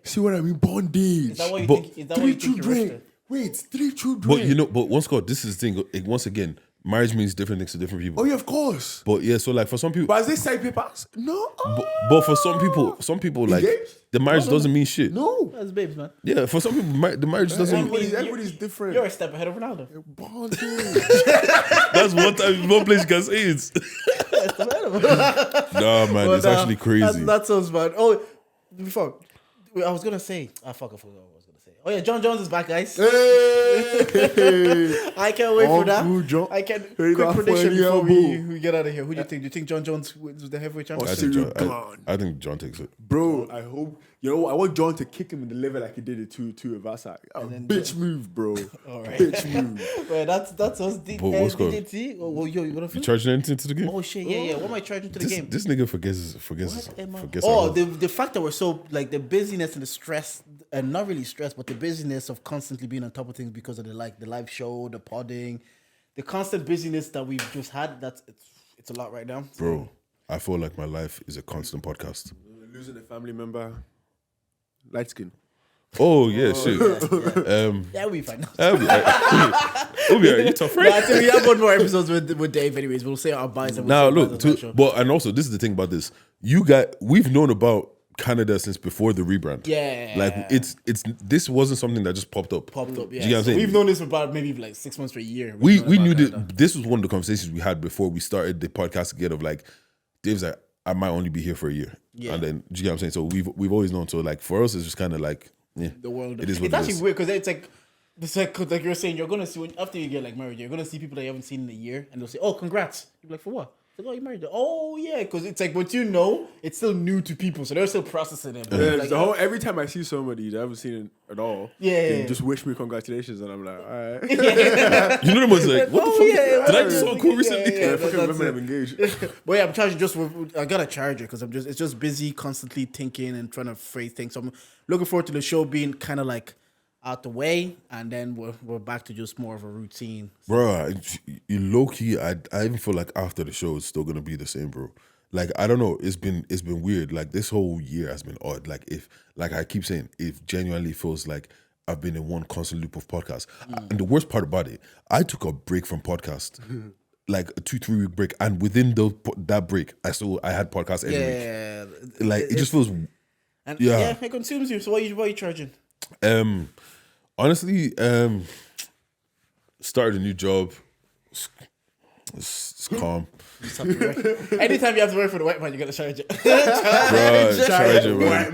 See what I mean? Bondage. Is that what you think? Is that what you think you're arrested? Wait, 3 children. But once God, this is the thing. Once again, marriage means different things to different people. Oh yeah, of course. But yeah, so like for some people, but as they say papers, no. But for some people like the marriage doesn't mean shit. No, that's babes, man. Yeah, for some people, the marriage doesn't. Everybody's different. You're a step ahead of Ronaldo. Bondage. That's one place you can say it. Nah, man, it's actually crazy. That sounds bad. Oh, before, I was gonna say, I forgot what I was gonna say. Oh yeah, John Jones is back, guys. Hey! I can't wait for that. Uncle John. I can Hey, you quick got prediction funny before elbow. we get out of here. Who do you think? Do you think John Jones wins the heavyweight championship? I think John takes it. Bro, I hope. You know what? I want John to kick him in the liver like he did it to Vasa. Bitch move, bro. All right. Bitch move. Well, that's us. What's going? DJT. Oh, yo, you gonna You finish? charging anything to the game? Oh shit, yeah. What am I charging to the game? This nigga forgets. Oh, the fact that we're so like the busyness and the stress, and not really stress, but the busyness of constantly being on top of things because of the live show, the podding, the constant busyness that we've just had. It's a lot right now, Bro, I feel like my life is a constant podcast. Losing a family member. Light skin. Oh yeah, shit. Yeah, we fine. We'll be alright. You tough, I right? think we have one more episodes with Dave. Anyways, we'll say our buys. And Now we'll look, but and also this is the thing about this. We've known about Canada since before the rebrand. Yeah, like it's this wasn't something that just popped up. Yeah, Do you know what I'm saying? we've known this for about maybe like 6 months to a year. We knew that this was one of the conversations we had before we started the podcast together. Of like, Dave's like, I might only be here for a year, and then do you know what I'm saying? So we've always known. So like for us, it's just kind of like the world. It is what it's it actually is. weird because it's like like you're saying, you're gonna see after you get like married, you're gonna see people that you haven't seen in a year, and they'll say, "Oh, congrats!" You're like, "For what?" Like, "Oh, you married?" Oh, yeah, because it's like what you know, it's still new to people, so they're still processing it. Yeah, Like, every time I see somebody that I haven't seen it at all, they just wish me congratulations, and I'm like, all right. You know the ones like, what the fuck? Yeah, Did I just saw cool recently? I fucking remember I'm engaged. But yeah, I'm charging I got a charger because it's just busy, constantly thinking and trying to phrase things. So I'm looking forward to the show being kind of like out the way, and then we're back to just more of a routine. Bro, you low key, I even feel like after the show it's still gonna be the same, bro. Like I don't know, it's been weird. Like this whole year has been odd. Like if I keep saying, it genuinely feels like I've been in one constant loop of podcasts. And the worst part about it, I took a break from podcast. Like a 2-3 week break, and within that break, I had podcasts every week. Like it just feels. And yeah, it consumes you. So what are you charging? Honestly, started a new job. It's calm. Anytime you have to work for the white man, you gotta charge it. Charge it, man.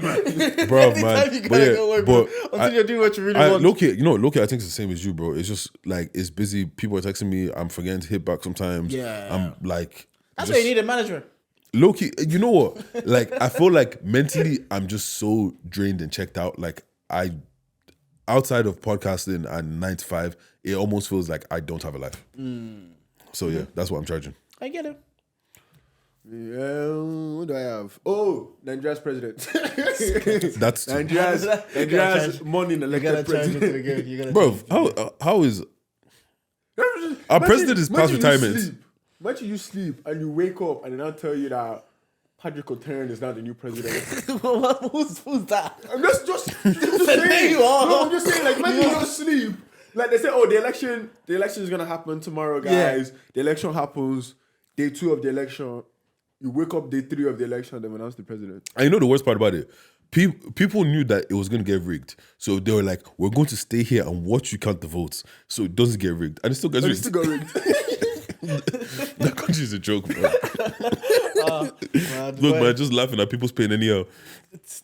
Bro, man. Anytime you gotta go work, but until you're doing what you really want. Look, I think it's the same as you, bro. It's just like it's busy. People are texting me. I'm forgetting to hit back sometimes. Yeah. I'm like. That's why you need a manager. Low-key, you know what? Like, I feel like mentally, I'm just so drained and checked out. Like, outside of podcasting and 9 to 5, it almost feels like I don't have a life. So yeah, that's what I'm charging. I get it. Yeah, what do I have? Oh, Nigeria's president. That's Nigeria's money in the You gotta elected charge it to the president. girl. You gotta bro. How is our president is past retirement? Imagine you sleep and you wake up and then I'll tell you that Patrick O'Turn is now the new president. Who's that? I'm just saying. You are. No, I'm just saying, like, imagine you just sleep. Like they say, oh, the election is gonna happen tomorrow, guys. Yeah. The election happens, day 2 of the election. You wake up day 3 of the election, then announce the president. And you know the worst part about it? People knew that it was going to get rigged. So they were like, we're going to stay here and watch you count the votes so it doesn't get rigged. And it still gets rigged. It still got rigged. That country is a joke, bro. Look, man, just laughing at people's pain anyhow.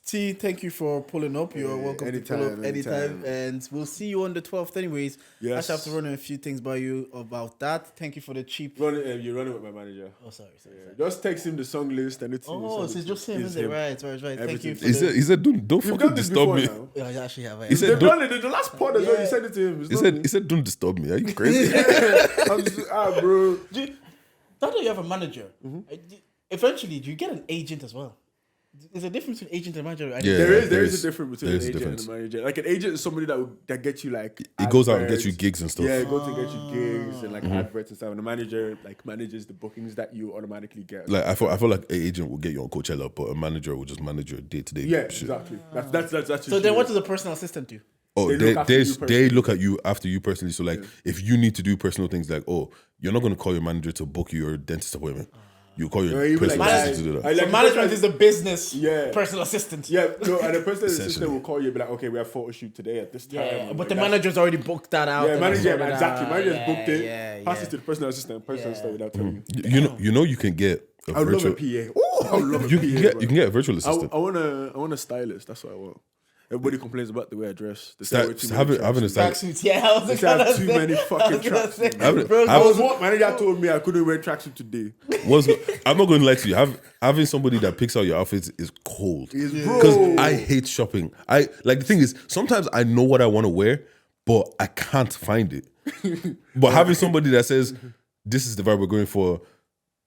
T, thank you for pulling up. You're welcome to pull up anytime. And we'll see you on the 12th anyways. Yes. I actually have to run a few things by you about that. Thank you for the cheap... You're running with my manager. Oh, sorry. Just text him the song list and it's... Oh, so it's just him, is it? Right. Thank you for He said, don't fucking disturb me. Yeah, I actually have. He said, the last part as well, you sent it to him. He said, don't disturb me. Are you crazy? Bro. Now that you have a manager, eventually, do you get an agent as well? There's a difference between agent and manager. There is a difference between an agent and a manager. Like an agent is somebody that gets you like it goes out and gets you gigs and stuff. Yeah, it goes to get you gigs and like adverts and stuff. And a manager like manages the bookings that you automatically get. Like I feel like an agent will get you on Coachella, but a manager will just manage your day-to-day. Yeah, shit. exactly. That's so then, what does a personal assistant do? Oh, they look at you after you personally. So like, if you need to do personal things, like you're not going to call your manager to book your dentist appointment. You call your personal assistant to do that. So management is the business personal assistant. Yeah, no, and the personal assistant will call you and be like, okay, we have photo shoot today at this time. Yeah, but the manager's already booked that out. Yeah, exactly. Manager's booked it. Passes to the personal assistant. Personal assistant without telling you. You know you can get a I virtual. love a PA. I would love a You PA, can get bro. you can get a virtual assistant. I want a stylist. That's what I want. Everybody complains about the way I dress. They say I wear too many Having a tracksuits. stylist. Tracksuits, yeah. I was They say I have too many fucking tracksuits. Bro, I was what manager told me I couldn't wear tracksuit today. I'm not going to lie to you. Having somebody that picks out your outfits is cold. Bro. Because I hate shopping. The thing is, sometimes I know what I want to wear, but I can't find it. But having somebody that says, this is the vibe we're going for,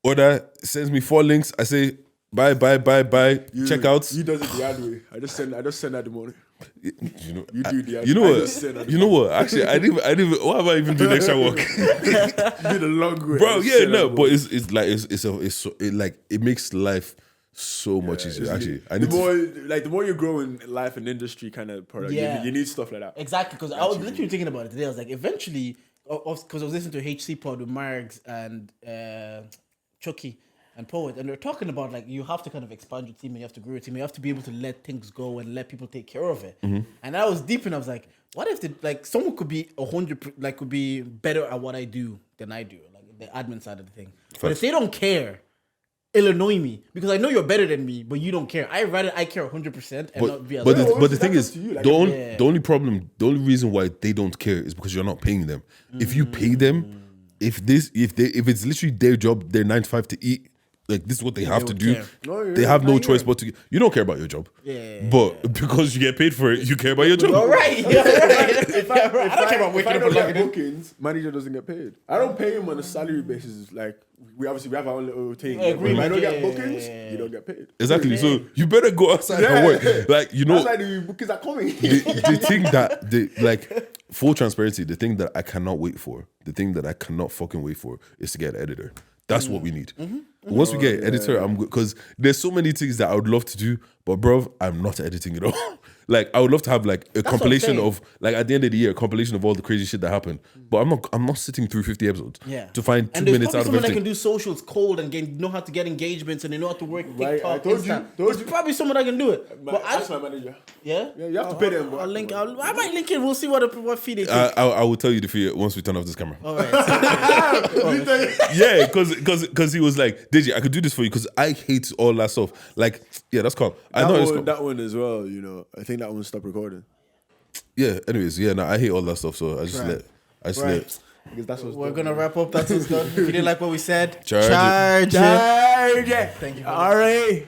order, sends me 4 links, I say, buy, checkouts. You does it the hard way. I just send that the money. You know, You do the you know what? You know what? Actually, I didn't. Why am I even doing extra work, You do the long way. bro? Yeah, no, but it makes life so much easier. Actually, the more you grow in life and industry kind of product, you need stuff like that. Exactly, because I was literally thinking about it today. I was like, eventually, because I was listening to HC Pod with Margs and Chucky and Poet, and they're talking about like you have to kind of expand your team and you have to grow your team. You have to be able to let things go and let people take care of it. And I was deep and I was like, what if someone could be 100 could be better at what I do than I do, like the admin side of the thing. But if they don't care, it'll annoy me because I know you're better than me, but you don't care. I rather I care 100% and not be as but the thing is, you, like, the only reason why they don't care is because you're not paying them. If you pay them, if it's literally their job, their 9 to 5 to eat, like this is what they have to do. They have no choice but to. You don't care about your job, but because you get paid for it, you care about your job. You're right. You're right. If I don't care about waking up and get logging in. bookings, manager doesn't get paid. I don't pay him on a salary basis. Like we have our own little thing. If I don't get bookings, you don't get paid. Exactly. So you better go outside and work. Like that's why the bookings are coming. the thing that full transparency, the thing that I cannot wait for, the thing that I cannot fucking wait for is to get an editor. That's what we need. Once we get an editor, I'm good. Because there's so many things that I would love to do, but bro, I'm not editing it all. Like I would love to have like a compilation of like at the end of the year, a compilation of all the crazy shit that happened. But I'm not sitting through 50 episodes to find 2 minutes out of someone everything. that can do socials cold and know how to get engagements and they know how to work Right, TikTok. I told you. There's probably someone that can do it. But That's my manager. yeah, You have to pay them. I'll link. I might link it. We'll see what feed it. I will tell you the fee once we turn off this camera. All right. Yeah, because he was like, Deji, I could do this for you because I hate all that stuff. Like, yeah, that's cool. I know it's cool. That one as well. You know, I think that one stopped recording. Yeah. Anyways, yeah, no, I hate all that stuff. So I just let. Because that's what's We're gonna wrap up. That's what's done. If you didn't like what we said, Charge it. charge it. Yeah. Thank you. All right.